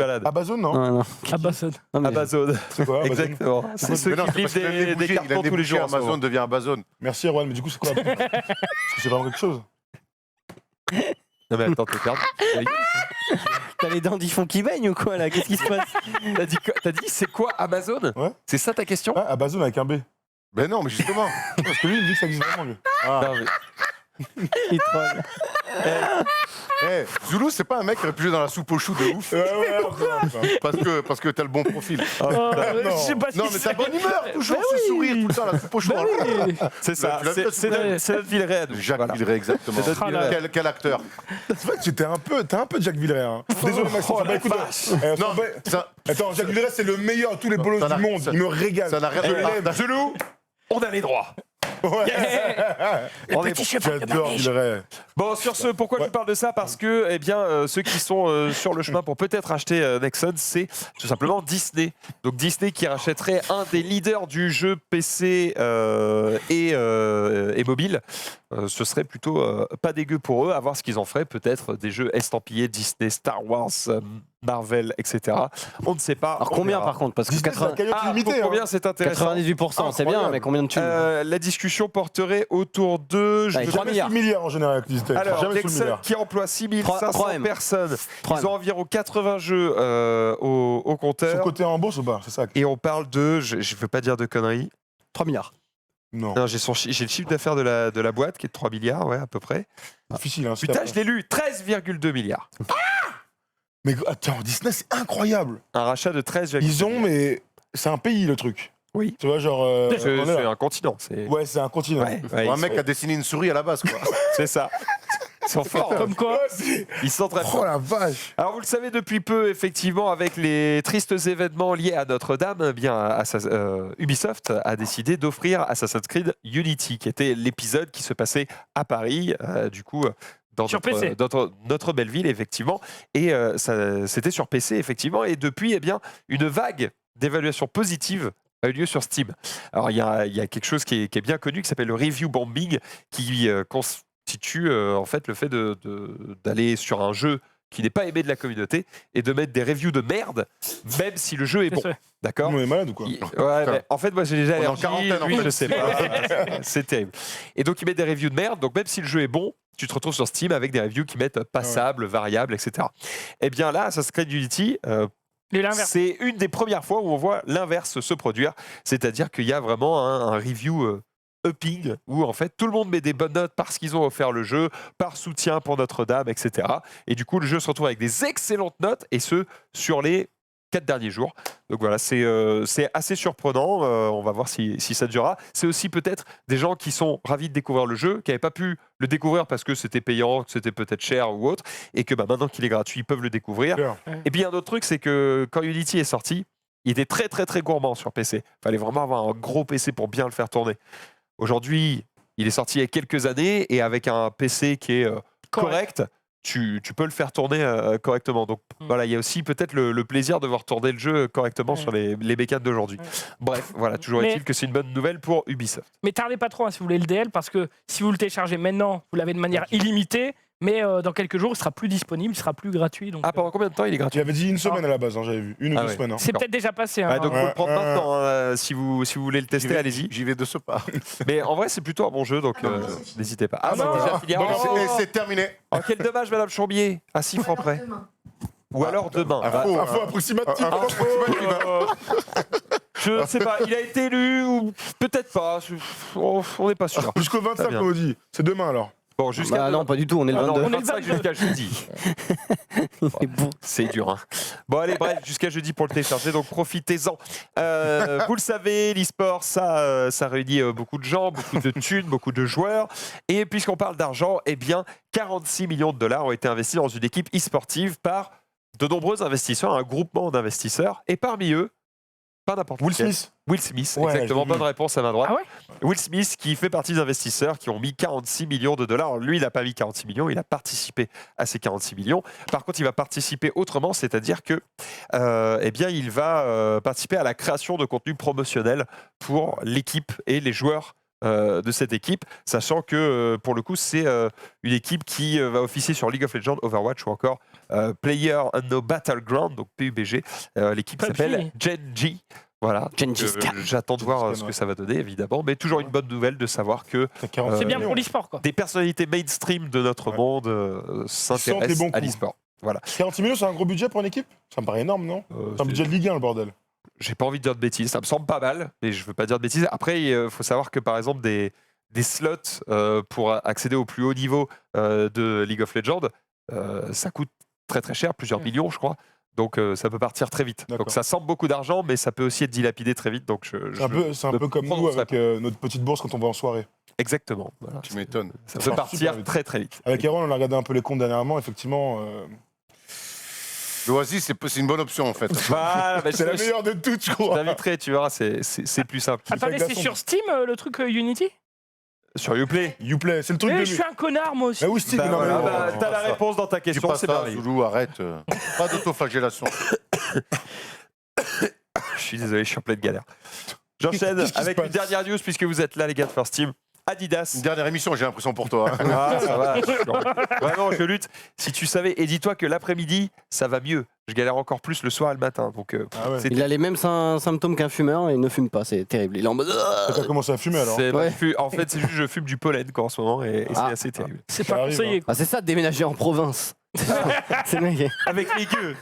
non. Amazon. Amazon. C'est quoi Amazon? Exactement. C'est ceux qui livrent des cartons tous les jours. Amazon devient Amazon. Merci Erwan, mais du coup c'est quoi? Parce que c'est vraiment quelque chose. Non mais attends, t'es perdu. T'as les dents d'Yfon qui baignent ou quoi là? Qu'est-ce qui se passe? T'as dit c'est quoi Amazon? Ouais. C'est ça ta question? Ah, Amazon avec un B. Ben non, mais justement. Parce que lui il dit que ça existe vraiment lui. Non, mais... Il troll. Zoulou, c'est pas un mec qui aurait pu jouer dans la soupe aux choux de ouf. Parce que t'as le bon profil. Non, mais t'as bonne humeur, toujours ce sourire tout le temps, la soupe aux choux. C'est ça, c'est notre Villeray à nous. Jacques Villeray, exactement. Quel acteur. C'est vrai que t'es un peu Jacques Villeray. Hein. Désolé Maxime, écoute. Attends, Jacques Villeray c'est le meilleur de tous les bolos du monde. Il me régale. Ça n'a rien à voir. Gelou, on a les droits. Ouais. On est J'adore Villeray. Bon, sur ce, pourquoi je vous parle de ça? Parce que, eh bien, ceux qui sont sur le chemin pour peut-être acheter Nexon, c'est tout simplement Disney. Donc Disney qui rachèterait un des leaders du jeu PC et mobile. Ce serait plutôt pas dégueu pour eux, à voir ce qu'ils en feraient. Peut-être des jeux estampillés Disney, Star Wars, Marvel, etc. On ne sait pas. Alors combien par contre? Parce que combien c'est intéressant? 98%, c'est bien, mais combien de thunes? La discussion porterait autour de 3 milliards en général avec Disney. Alors, Nexon qui emploie 6500 personnes. Ils ont environ 80 jeux au compteur. Ils sont cotés en bourse ou pas? C'est ça. Et on parle de, je ne veux pas dire de conneries, 3 milliards. Non, j'ai le chiffre d'affaires de la boîte qui est de 3 milliards, ouais, à peu près. Difficile, hein. Putain, je l'ai lu, 13,2 milliards. Mais attends, Disney, c'est incroyable. Un rachat de 13,2 milliards. Ils ont, mais c'est un pays, le truc. Oui. Tu vois, genre. C'est un continent. Ouais, c'est un continent. Un mec a dessiné une souris à la base, quoi. C'est ça. Ils sont forts. Comme quoi? Ils sont très forts. Oh la vache! Alors, vous le savez depuis peu, effectivement, avec les tristes événements liés à Notre-Dame, eh bien, Ubisoft a décidé d'offrir Assassin's Creed Unity, qui était l'épisode qui se passait à Paris, du coup. Dans notre belle ville, effectivement. Et c'était sur PC, effectivement. Et depuis, eh bien, une vague d'évaluation positive a eu lieu sur Steam. Alors, il y a quelque chose qui est bien connu, qui s'appelle le review bombing, qui constitue en fait le fait d'aller sur un jeu qui n'est pas aimé de la communauté et de mettre des reviews de merde, même si le jeu est bon. D'accord? On est malade ou quoi? Ouais, mais en fait, moi j'ai déjà en quarantaine, lui, je sais pas. C'est terrible. Et donc, ils mettent des reviews de merde, donc même si le jeu est bon, tu te retrouves sur Steam avec des reviews qui mettent passable, variable, etc. Eh bien là, Assassin's Creed Unity, c'est une des premières fois où on voit l'inverse se produire, c'est-à-dire qu'il y a vraiment un review upping où en fait tout le monde met des bonnes notes parce qu'ils ont offert le jeu, par soutien pour Notre-Dame, etc. Et du coup, le jeu se retrouve avec des excellentes notes et ce sur les 4 derniers jours. Donc voilà, c'est assez surprenant. On va voir si ça durera. C'est aussi peut-être des gens qui sont ravis de découvrir le jeu, qui n'avaient pas pu le découvrir parce que c'était payant, que c'était peut-être cher ou autre, et que maintenant qu'il est gratuit, ils peuvent le découvrir. Et puis un autre truc, c'est que quand Unity est sorti, il était très très très gourmand sur PC. Il fallait vraiment avoir un gros PC pour bien le faire tourner. Aujourd'hui, il est sorti il y a quelques années, et avec un PC qui est correct, tu peux le faire tourner correctement. Donc voilà, il y a aussi peut-être le plaisir de voir tourner le jeu correctement sur les bécanes d'aujourd'hui. Bref, voilà, toujours est-il que c'est une bonne nouvelle pour Ubisoft. Mais tardez pas trop si vous voulez le DL, parce que si vous le téléchargez maintenant, vous l'avez de manière illimitée, mais dans quelques jours, il sera plus disponible, il sera plus gratuit. Donc, pendant combien de temps il est gratuit? Il avait dit une semaine à la base, j'avais vu. Une ou 2 semaines. C'est peut-être déjà passé. Donc faut le prendre maintenant. Si vous voulez le tester, allez-y. J'y vais de ce pas. Mais en vrai, c'est plutôt un bon jeu, donc n'hésitez pas. C'est déjà fini. C'est terminé. Oh, quel dommage, Madame Chambier, à 6 francs près. Ou alors demain. Info approximative. Je ne sais pas, il a été élu ou peut-être pas. On n'est pas sûr. Jusqu'au 25, on dit. C'est demain alors. Bon, jusqu'à non, pas du tout, on est le 22. On est le 25 jusqu'à jeudi. C'est dur, hein. Bon, allez, bref, jusqu'à jeudi pour le télécharger, donc profitez-en. Vous le savez, l'e-sport, ça réunit beaucoup de gens, beaucoup de thunes, beaucoup de joueurs. Et puisqu'on parle d'argent, eh bien, 46 millions de dollars ont été investis dans une équipe e-sportive par de nombreux investisseurs, un groupement d'investisseurs. Et parmi eux, pas n'importe Will lequel. Smith. Will Smith, Ouais, exactement. j'ai Bonne vu. réponse à ma droite. Ah ouais Will Smith qui fait partie des investisseurs qui ont mis 46 millions de dollars. Lui, il n'a pas mis 46 millions, il a participé à ces 46 millions. Par contre, il va participer autrement, c'est-à-dire que, eh bien, il va participer à la création de contenu promotionnel pour l'équipe et les joueurs de cette équipe, sachant que pour le coup c'est une équipe qui va officier sur League of Legends, Overwatch ou encore Player Unknown Battleground, donc PUBG. L'équipe s'appelle Gen.G. Voilà, j'attends de voir ce que ça va donner évidemment, mais toujours une bonne nouvelle de savoir que c'est bien pour l'e-sport, quoi. Des personnalités mainstream de notre monde s'intéressent à l'e-sport. Voilà. 46 millions, c'est un gros budget pour une équipe? Ça me paraît énorme, non? C'est un budget de Ligue 1, le bordel. J'ai pas envie de dire de bêtises, ça me semble pas mal, mais je veux pas dire de bêtises. Après, il faut savoir que par exemple des slots pour accéder au plus haut niveau de League of Legends, ça coûte très très cher, plusieurs millions je crois. Donc ça peut partir très vite. Donc ça semble beaucoup d'argent, mais ça peut aussi être dilapidé très vite. Donc c'est un peu comme nous avec notre petite bourse quand on va en soirée. Exactement. Voilà. Tu m'étonnes. Ça peut partir très très vite. Avec Aaron, on a regardé un peu les comptes dernièrement, effectivement. L'Oasis, c'est une bonne option en fait. Voilà, c'est la meilleure de toutes, je crois. Je t'inviterai, tu verras, c'est plus simple. Attendez, c'est sur Steam le truc Unity? Sur Uplay. Uplay, c'est le truc. Je suis un connard moi aussi. Mais oui, Steve, t'as la réponse dans ta question, c'est pareil. Zoulou, arrête. Pas d'autoflagellation. Je suis désolé, je suis en pleine galère. J'enchaîne avec une dernière news puisque vous êtes là, les gars de First Team. Adidas. Une dernière émission, j'ai l'impression pour toi. Ah, ça va. Vraiment, je lutte. Si tu savais, et dis-toi que l'après-midi, ça va mieux. Je galère encore plus le soir et le matin. Donc, il a les mêmes symptômes qu'un fumeur et il ne fume pas, c'est terrible. Il est en mode. T'as commencé à fumer alors? En fait, c'est juste que je fume du pollen en ce moment et c'est assez terrible. C'est pas conseillé. C'est ça de déménager en province. C'est le mec. Avec les gueux.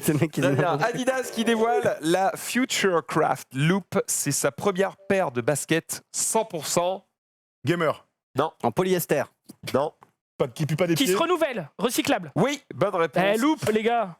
C'est le mec qui Adidas qui dévoile la Futurecraft Loop. C'est sa première paire de baskets 100%. Gamer. Non. En polyester. Non. Qui pue pas des pieds. Qui se renouvelle, recyclable. Oui, bonne réponse. Loop, les gars.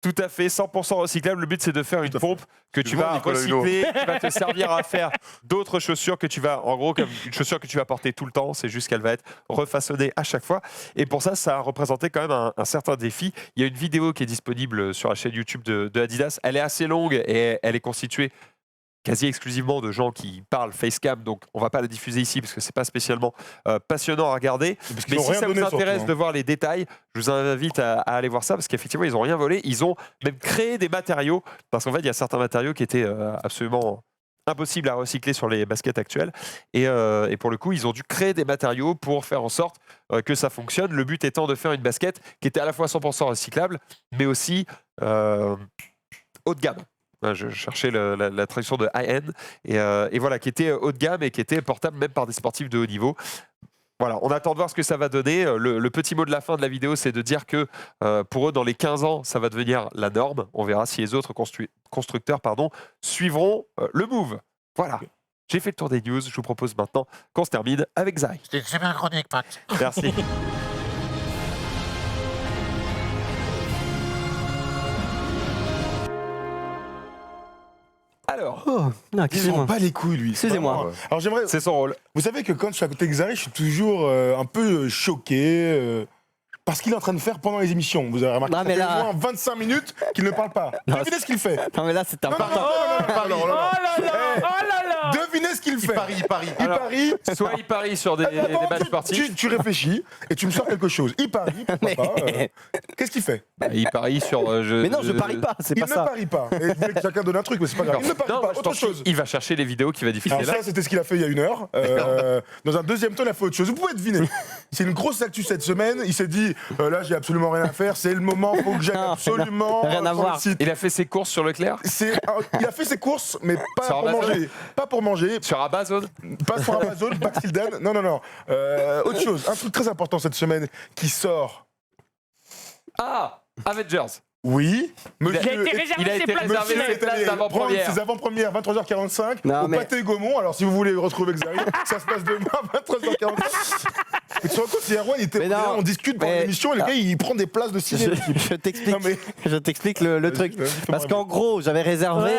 Tout à fait, 100% recyclable. Le but, c'est de faire une pompe que tu vas recycler, qui va te servir à faire d'autres chaussures que tu vas, en gros, comme une chaussure que tu vas porter tout le temps. C'est juste qu'elle va être refaçonnée à chaque fois. Et pour ça, ça a représenté quand même un certain défi. Il y a une vidéo qui est disponible sur la chaîne YouTube de Adidas. Elle est assez longue et elle est constituée quasi exclusivement de gens qui parlent facecam, donc on va pas la diffuser ici parce que c'est pas spécialement passionnant à regarder. Mais si ça vous intéresse de voir les détails, je vous invite à aller voir ça parce qu'effectivement ils ont rien volé, ils ont même créé des matériaux parce qu'en fait il y a certains matériaux qui étaient absolument impossibles à recycler sur les baskets actuelles et pour le coup ils ont dû créer des matériaux pour faire en sorte que ça fonctionne. Le but étant de faire une basket qui était à la fois 100% recyclable mais aussi haut de gamme. Je cherchais la traduction de high-end et voilà, qui était haut de gamme et qui était portable même par des sportifs de haut niveau. Voilà, on attend de voir ce que ça va donner. Le petit mot de la fin de la vidéo, c'est de dire que pour eux, dans les 15 ans, ça va devenir la norme. On verra si les autres constructeurs suivront le move. Voilà, j'ai fait le tour des news. Je vous propose maintenant qu'on se termine avec Zai. C'était une super chronique, Max. Merci. Alors, il s'en bat les couilles, lui. Excusez-moi. Alors j'aimerais. C'est son rôle. Vous savez que quand je suis à côté de Xari, je suis toujours un peu choqué. Parce qu'il est en train de faire pendant les émissions. Vous avez remarqué, ça fait au moins 25 minutes qu'il ne parle pas. Devinez ce qu'il fait. Non mais là c'est important. Oh là là. Devinez ce qu'il fait. Il parie. Soit il parie sur des matchs sportifs. Tu réfléchis et tu me sors quelque chose. Il parie, pourquoi pas. Qu'est-ce qu'il fait? Il parie sur... mais non, je parie pas, c'est pas ça. Il ne parie pas. Et je voulais que chacun donne un truc, mais c'est pas grave. Il ne parie pas, autre chose. Il va chercher les vidéos qu'il va diffuser là. Ça, c'était ce qu'il a fait il y a 1 heure. Dans un deuxième temps, il a fait autre chose. Vous pouvez deviner. C'est une grosse actu cette semaine. Il s'est dit, là, j'ai absolument rien à faire. C'est le moment, il faut que j'aille absolument... Rien à voir. Il a fait ses courses sur Leclerc. Il a fait ses courses, mais pas pour manger. Pas pour manger. Sur Amazon. Pas sur Amazon, pas Tilden. Non. Autre chose, un truc très important cette semaine qui sort. Ah, Avengers. Oui. Il a été réservé ses places d'avant-première. Ses avant-premières, 23h45, non, au Pâté Gaumont. Alors, si vous voulez retrouver Xari, ça se passe demain, 23h45. Mais tu te rends compte, si Erwan était là, on discute pendant l'émission, et le gars, il prend des places de cinéma. Je t'explique le truc. Parce qu'en gros, j'avais réservé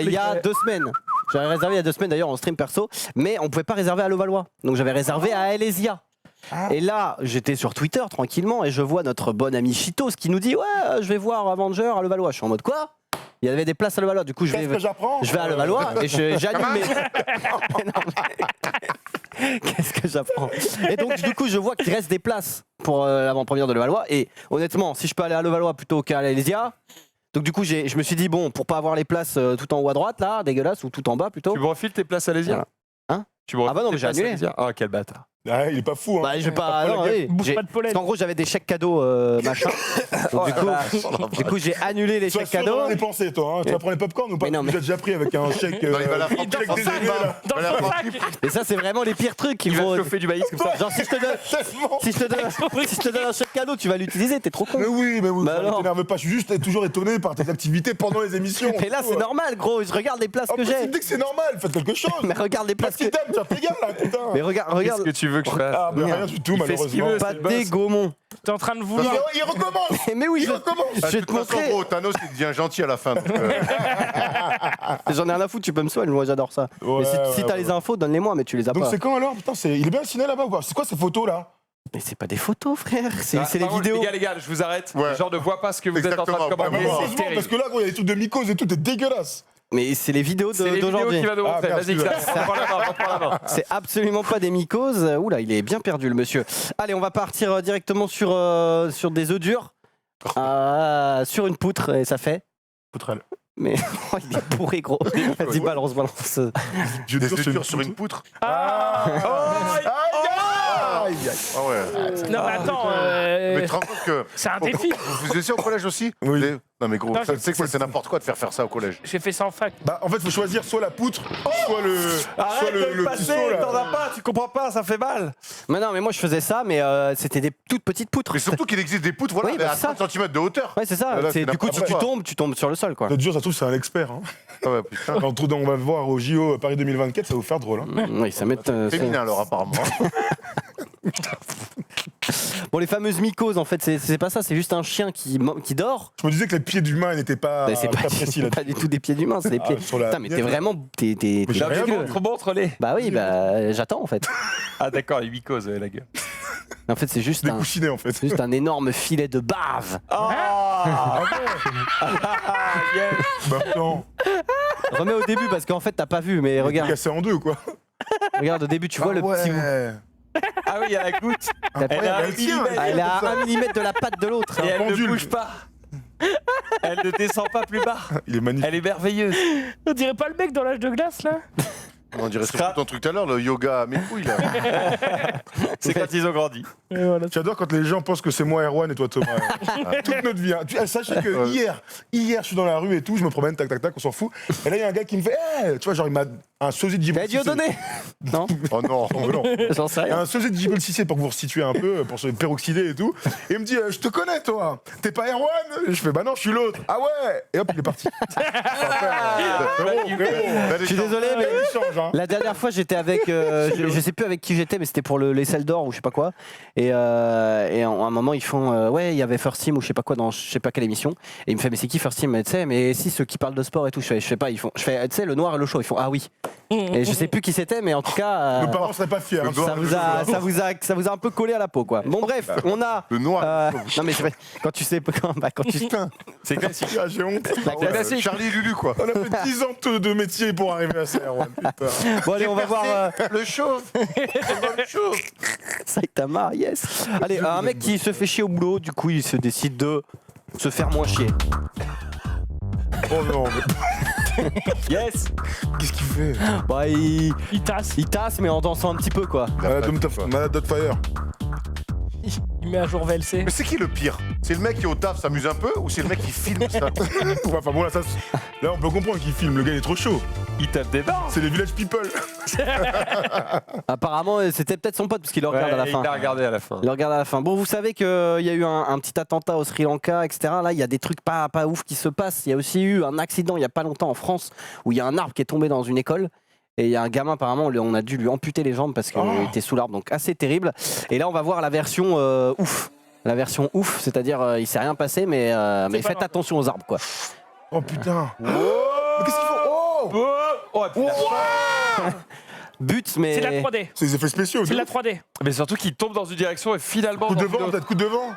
il y a 2 semaines. J'avais réservé il y a 2 semaines d'ailleurs en stream perso, mais on pouvait pas réserver à Levallois. Donc j'avais réservé à Alésia. Et là, j'étais sur Twitter tranquillement et je vois notre bon ami Chitos qui nous dit ouais, je vais voir Avenger à Levallois. Je suis en mode quoi? Il y avait des places à Levallois. Du coup, je vais à Levallois et j'annule mes. Qu'est-ce que j'apprends? Et donc, du coup, je vois qu'il reste des places pour l'avant-première de Levallois. Et honnêtement, si je peux aller à Levallois plutôt qu'à l'Alésia. Donc, du coup, je me suis dit, bon, pour pas avoir les places tout en haut à droite, là, dégueulasse, ou tout en bas plutôt. Tu me refiles tes places à l'Alésia? Voilà. Hein? Ah bah non, mais j'ai annulé. Ah, quel bâtard. Ah, il est pas fou. Hein. Bah, je vais pas. Non, oui. Pas de pollen. Parce qu'en gros, j'avais des chèques cadeaux machin. Donc, du coup, j'ai annulé les chèques cadeaux. Tu vas dépenser, toi. Hein. Tu vas prendre les popcorn ou pas? Non, mais... Tu as déjà pris avec un chèque. Il va la prendre Mais ça, c'est vraiment les pires trucs. Il va chauffer du maïs comme ça. Genre, si je te donne un chèque cadeau, tu vas l'utiliser. T'es trop con. Mais oui. Bah ne t'énerve pas. Je suis juste toujours étonné par tes activités pendant les émissions. Mais là, c'est normal, gros. Je regarde les places que j'ai. Tu dis que c'est normal. Faites quelque chose. Mais regarde les places que. Tu as pris gaffe là, putain. Mais regarde. Qu'est-ce que tu veux que je fasse? Ah, rien du tout, malheureusement. Pas des gaumons. T'es en train de vouloir. Il recommence. Mais oui, il recommence. Je vais te montrer. Gros, Thanos, il devient gentil à la fin. J'en ai rien à foutre, tu peux me soigner, moi j'adore ça. Ouais, mais si t'as les infos, donne-les-moi, mais tu les as pas. Donc c'est quand alors? Putain, il est bien ciné là-bas ou quoi? C'est quoi ces photos là? Mais c'est pas des photos, frère, c'est les contre, vidéos. Les gars, je vous arrête. Ouais. Genre, ne vois pas ce que vous êtes en train de commenter. C'est terrible. Parce que là, il y a des trucs de mycose et tout, c'est dégueulasse. Mais c'est les vidéos d'aujourd'hui. C'est les vidéos qui va nous montrer. Vas-y, prends la main. C'est absolument pas des mycoses. Oula, il est bien perdu le monsieur. Allez, on va partir directement sur des œufs durs. Sur une poutre, et ça fait. Poutrelle. Mais il est bourré, gros. Vas-y, balance. Des œufs durs sur une poutre. Non, mais attends. Mais tu te rends compte que. C'est un défi. Vous faisiez au collège aussi? Oui. Non, mais gros, tu sais que c'est n'importe quoi de faire ça au collège. J'ai fait ça en fac. Bah, en fait, faut choisir soit la poutre, soit le. Arrête de le passer, t'en as pas, tu comprends pas, ça fait mal. Mais non, mais moi je faisais ça, mais c'était des toutes petites poutres. Mais surtout qu'il existe des poutres, voilà, Oui, bah, à 30 cm de hauteur. Ouais, c'est ça. Là, Du coup, si tu tombes sur le sol, quoi. Le dur, ça se trouve, c'est un expert. Hein. Ah ouais, putain. Quand on va voir au JO Paris 2024, ça va vous faire drôle. Hein. Oui, ça m'étonne. Féminin alors, apparemment. Bon, les fameuses mycoses, en fait, c'est pas ça, c'est juste un chien qui dort. Je me disais que les pieds d'humain n'étaient pas précis là. Pas du tout des pieds d'humain, c'est des pieds. Putain, mais t'es vraiment. Montre-les. Bah oui, j'attends en fait. Ah d'accord, les mycoses, la gueule. En fait, c'est juste des coussinets, en fait. C'est juste un énorme filet de bave. Maintenant. Remets au début parce qu'en fait, t'as pas vu, mais regarde. Cassé en deux, quoi. Regarde, au début, tu vois le petit bout. Ah oui, il y a la goutte. Elle est à 1 mm de la patte de l'autre. Et elle ne bouge pas. Elle ne descend pas plus bas. Il est magnifique. Elle est merveilleuse. On dirait pas le mec dans l'âge de glace là? On dirait surtout ton truc tout à l'heure, le yoga à mes couilles là. C'est quand ils ont grandi. Voilà. J'adore quand les gens pensent que c'est moi Erwan et toi Thomas. Toute notre vie. Hein. Sachez que hier, je suis dans la rue et tout, je me promène, tac, on s'en fout. Et là, il y a un gars qui me fait, tu vois, genre, il m'a un sosie de Djibril Cissé. T'as Dieudonné? Non. Oh non, non. J'en sais rien. Un sosie de Djibril Cissé pour que vous resituez un peu, pour se peroxyder et tout. Et il me dit, je te connais toi. T'es pas Erwan? Je fais, bah non, je suis l'autre. Ah ouais. Et hop, il est parti. Je suis désolé, mais la dernière fois, j'étais avec, je sais plus avec qui j'étais, mais c'était pour les Celles d'Or ou je sais pas quoi. Et à un moment, ils font, ouais, il y avait First Team ou je sais pas quoi dans je sais pas quelle émission. Et il me fait, mais c'est qui First Team? Tu sais, mais si ceux qui parlent de sport et tout, je sais pas, ils font, tu sais, le noir et le chaud, ils font, ah oui. Et je sais plus qui c'était, mais en tout cas, nos parents seraient pas fiers. Ça vous a un peu collé à la peau, quoi. Bon bref, on a le noir. Non mais c'est vrai, quand tu sais quand tu c'est classique. J'ai honte. Classique. Charlie et Lulu quoi. On a fait 10 ans de métier pour arriver à ça, Erwan. Bon allez, on va voir le chauve. Ça t'a marre, yes. Allez, un mec qui se fait chier au boulot, du coup il se décide de se faire moins chier. Oh non. Yes. Qu'est-ce qu'il fait? Bah il tasse. Il tasse mais en dansant un petit peu quoi. Malade Fire. Il met à jour VLC. Mais c'est qui le pire? C'est le mec qui au taf s'amuse un peu ou c'est le mec qui filme ça? Enfin bon là on peut comprendre qu'il filme, le gars il est trop chaud. Il tape des barres. C'est les Village People. Apparemment c'était peut-être son pote parce qu'il le regarde à la fin. Il l'a regardé à la fin. Il le regarde à la fin. Bon, vous savez qu'il y a eu un petit attentat au Sri Lanka, etc. Là il y a des trucs pas ouf qui se passent. Il y a aussi eu un accident il y a pas longtemps en France où il y a un arbre qui est tombé dans une école. Et il y a un gamin, apparemment, on a dû lui amputer les jambes parce qu'il était sous l'arbre, donc assez terrible. Et là, on va voir la version ouf. La version ouf, c'est-à-dire il s'est rien passé, mais faites attention aux arbres, quoi. Oh putain. Mais qu'est-ce qu'ils font? But, mais... C'est de la 3D. C'est des effets spéciaux. C'est de la 3D. Mais surtout qu'il tombe dans une direction et finalement... Coup de vent, peut-être coup de vent.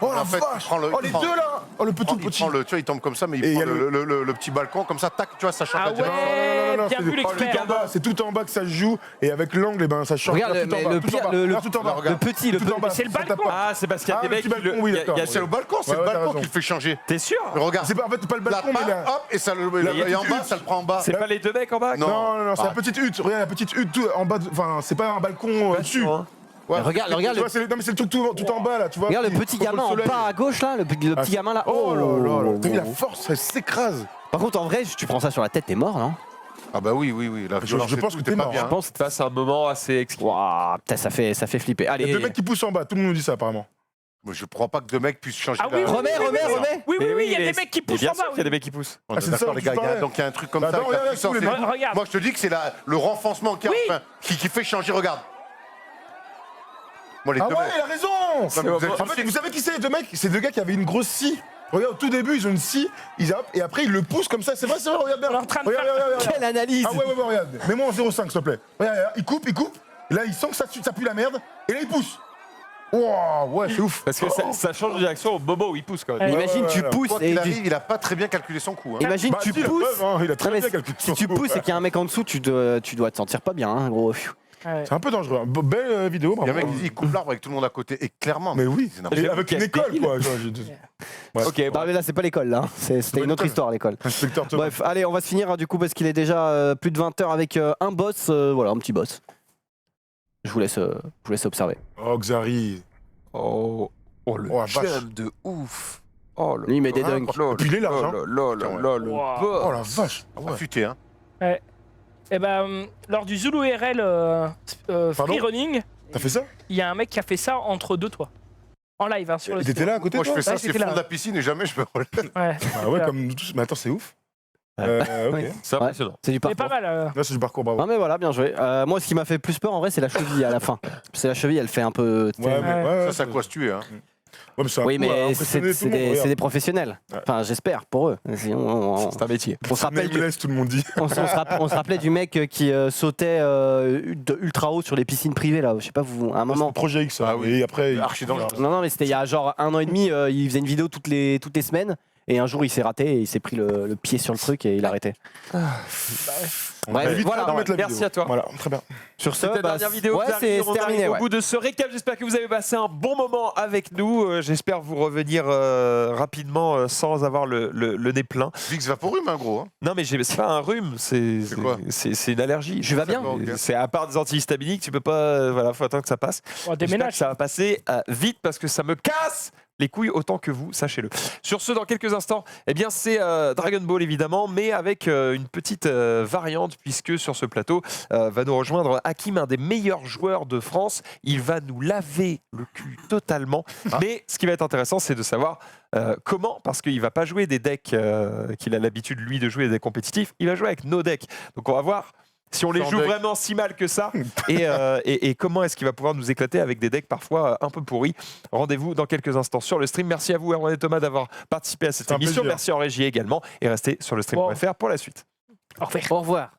Oh la En fait, vache. prends le- Oh les prends- deux là. Oh le petit. Il prend le, tu vois, il tombe comme ça, mais Et il il y prend a le petit balcon, comme ça, tac, tu vois, ça change Ah la direction. ouais, bien vu l'expert. C'est tout en bas que ça se joue et avec l'angle, eh ben, ça change. Regarde, Tout en mais bas, le tout en pire, bas. le Regarde, tout en bas. le petit, Tout en bas, C'est le ça balcon. tape pas. Ah, c'est parce qu'il y a Ah, des le mecs petit qui le. balcon, oui, d'accord. il y a- C'est le balcon, c'est Ouais, le ouais, t'as balcon raison. qui le fait changer. T'es sûr? Regarde, C'est pas en fait pas le la balcon, mais patte, hop, et ça, la et en petite bas, hutte. ça le prend en bas. C'est pas les deux mecs en bas? Non. Non, c'est la petite hutte. Regarde la petite hutte tout en bas. Enfin, c'est pas un balcon dessus. Ouais. Regarde, Tu vois, c'est non mais c'est le truc tout en bas là, tu vois. Regarde le qui- petit contre gamin en soleil. bas à gauche là, le petit gamin là. Oh là là, t'as vu la force, elle s'écrase. Par contre, en vrai, si tu prends ça sur la tête, t'es mort, non? Ah bah oui. La violence, je pense que t'es pas mort, bien. Je pense. C'est un moment assez exquis. Waouh, putain, ça fait flipper. Il y a Allez, deux mecs qui poussent en bas, tout le monde nous dit ça apparemment. Moi, je crois pas que deux mecs puissent changer Ah oui, la... remets. Oui, il y a des mecs qui poussent bien en sûr bas. qu'il y a des mecs qui poussent. On Ah, est c'est ça d'accord, dont les gars, tu parlais. donc il y a un truc comme Bah, ça. attends, avec la regarde, puissance tous et les tout. mecs. Regarde. Moi, je te dis que c'est le renfoncement qui, Oui. enfin, qui fait changer, regarde. Moi, les Ah deux ouais, mecs. il a raison. Non, mais vous êtes En fait, vous savez qui c'est les deux mecs? C'est deux gars qui avaient une grosse scie. Regarde, au tout début, ils ont une scie, et après, ils le poussent comme ça. C'est vrai, regarde bien. On est en train de Regarde. quelle analyse! Ah ouais, regarde. Mets-moi en 0,5, s'il te plaît. Regarde, il coupe. Et là, il sent que ça pue la merde, et là, il pousse. Wow, ouais, c'est ouf. Parce que ça change de direction au moment où il pousse quand même. Imagine, tu pousses Quoi et qu'il arrive, il a pas très bien calculé son coup. Hein. imagine, Bah, tu si, la pousses. preuve, hein, il a très Non, mais bien calculé si son tu coup. pousses et qu'il y a un mec en dessous, tu dois te sentir pas bien, hein, gros. Ouais. C'est un peu dangereux. Belle vidéo, Il y a un bravo. mec qui dit il coupe l'arbre avec tout le monde à côté. Et clairement, Mais oui, c'est n'importe et avec une école, quoi. Ouais. Ok, Non, mais là, c'est pas l'école, là. C'était une autre l'école. histoire, l'école. Inspecteur Thomas. Bref, allez, on va se finir du coup parce qu'il est déjà plus de 20h avec un boss, voilà, un petit boss. Je vous laisse observer. Oh, Xari. Oh, le Oh, la vache. jump de ouf. Oh, Lui, il met des Ah, dunks. Et puis il est large, hein. le Wow. boss. Oh la vache. Ah ouais. affûté, hein. Et ben, lors du Zulu RL free running, T'as fait ça? il y a un mec qui a fait ça entre deux toits. En live, hein, sur le Il était là à côté de Moi, je toi? fais ça, Ouais, c'est j'étais le fond là. de la piscine et jamais je me relève. Ouais. Ah ouais, comme tous. Mais attends, c'est ouf. Ok. Ouais. C'est impressionnant. C'est du Mais parcours. pas mal. Là, c'est du parcours, bravo. Non mais voilà, bien joué. Moi, ce qui m'a fait plus peur en vrai, c'est la cheville à la fin. C'est la cheville, elle fait un peu. Ouais, mais ouais, Ça, quoi se tuer, hein. Ouais, mais c'est un Oui, coup à mais impressionner c'est tout le monde, des regarde. professionnels. Ouais. Enfin, j'espère pour eux. Sinon, C'est un métier. on se rappelle du- Nameless, tout le monde dit. on se rappelait du mec qui sautait de ultra haut sur les piscines privées là. Je sais pas vous, à un moment. Projet X, ça. Ah oui. Et après, Archi dangereux. Non, mais c'était il y a genre 1 an et demi. Il faisait une vidéo toutes les semaines. Et un jour, il s'est raté et il s'est pris le pied sur le truc et il a arrêté. Bref, évite voilà. de mettre la Merci vidéo. à toi. Voilà, très bien. Sur ce, C'était la dernière vidéo. ouais, qui arrive. c'est On terminé. arrive Ouais. au bout de ce récap. J'espère que vous avez passé un bon moment avec nous. J'espère vous revenir rapidement sans avoir le nez plein. Vix Vaporum, hein, gros. Hein. Non, mais c'est pas un rhume, c'est quoi c'est une allergie. Je vais bien. C'est à part des antihistaminiques, tu peux pas. Voilà, faut attendre que ça passe. On J'espère déménage. que ça va passer vite parce que ça me casse les couilles autant que vous, sachez-le. Sur ce, dans quelques instants, eh bien c'est Dragon Ball évidemment, mais avec une petite variante puisque sur ce plateau va nous rejoindre Hakim, un des meilleurs joueurs de France. Il va nous laver le cul totalement. Mais ce qui va être intéressant, c'est de savoir comment, parce qu'il va pas jouer des decks qu'il a l'habitude lui de jouer des decks compétitifs. Il va jouer avec nos decks. Donc on va voir si on les Sans joue deck. vraiment si mal que ça, et comment est-ce qu'il va pouvoir nous éclater avec des decks parfois un peu pourris. Rendez-vous dans quelques instants sur le stream. Merci à vous, Erwan et Thomas, d'avoir participé à cette C'est un émission. plaisir. Merci en régie également. Et restez sur le stream.fr pour la suite. Au revoir. Au revoir.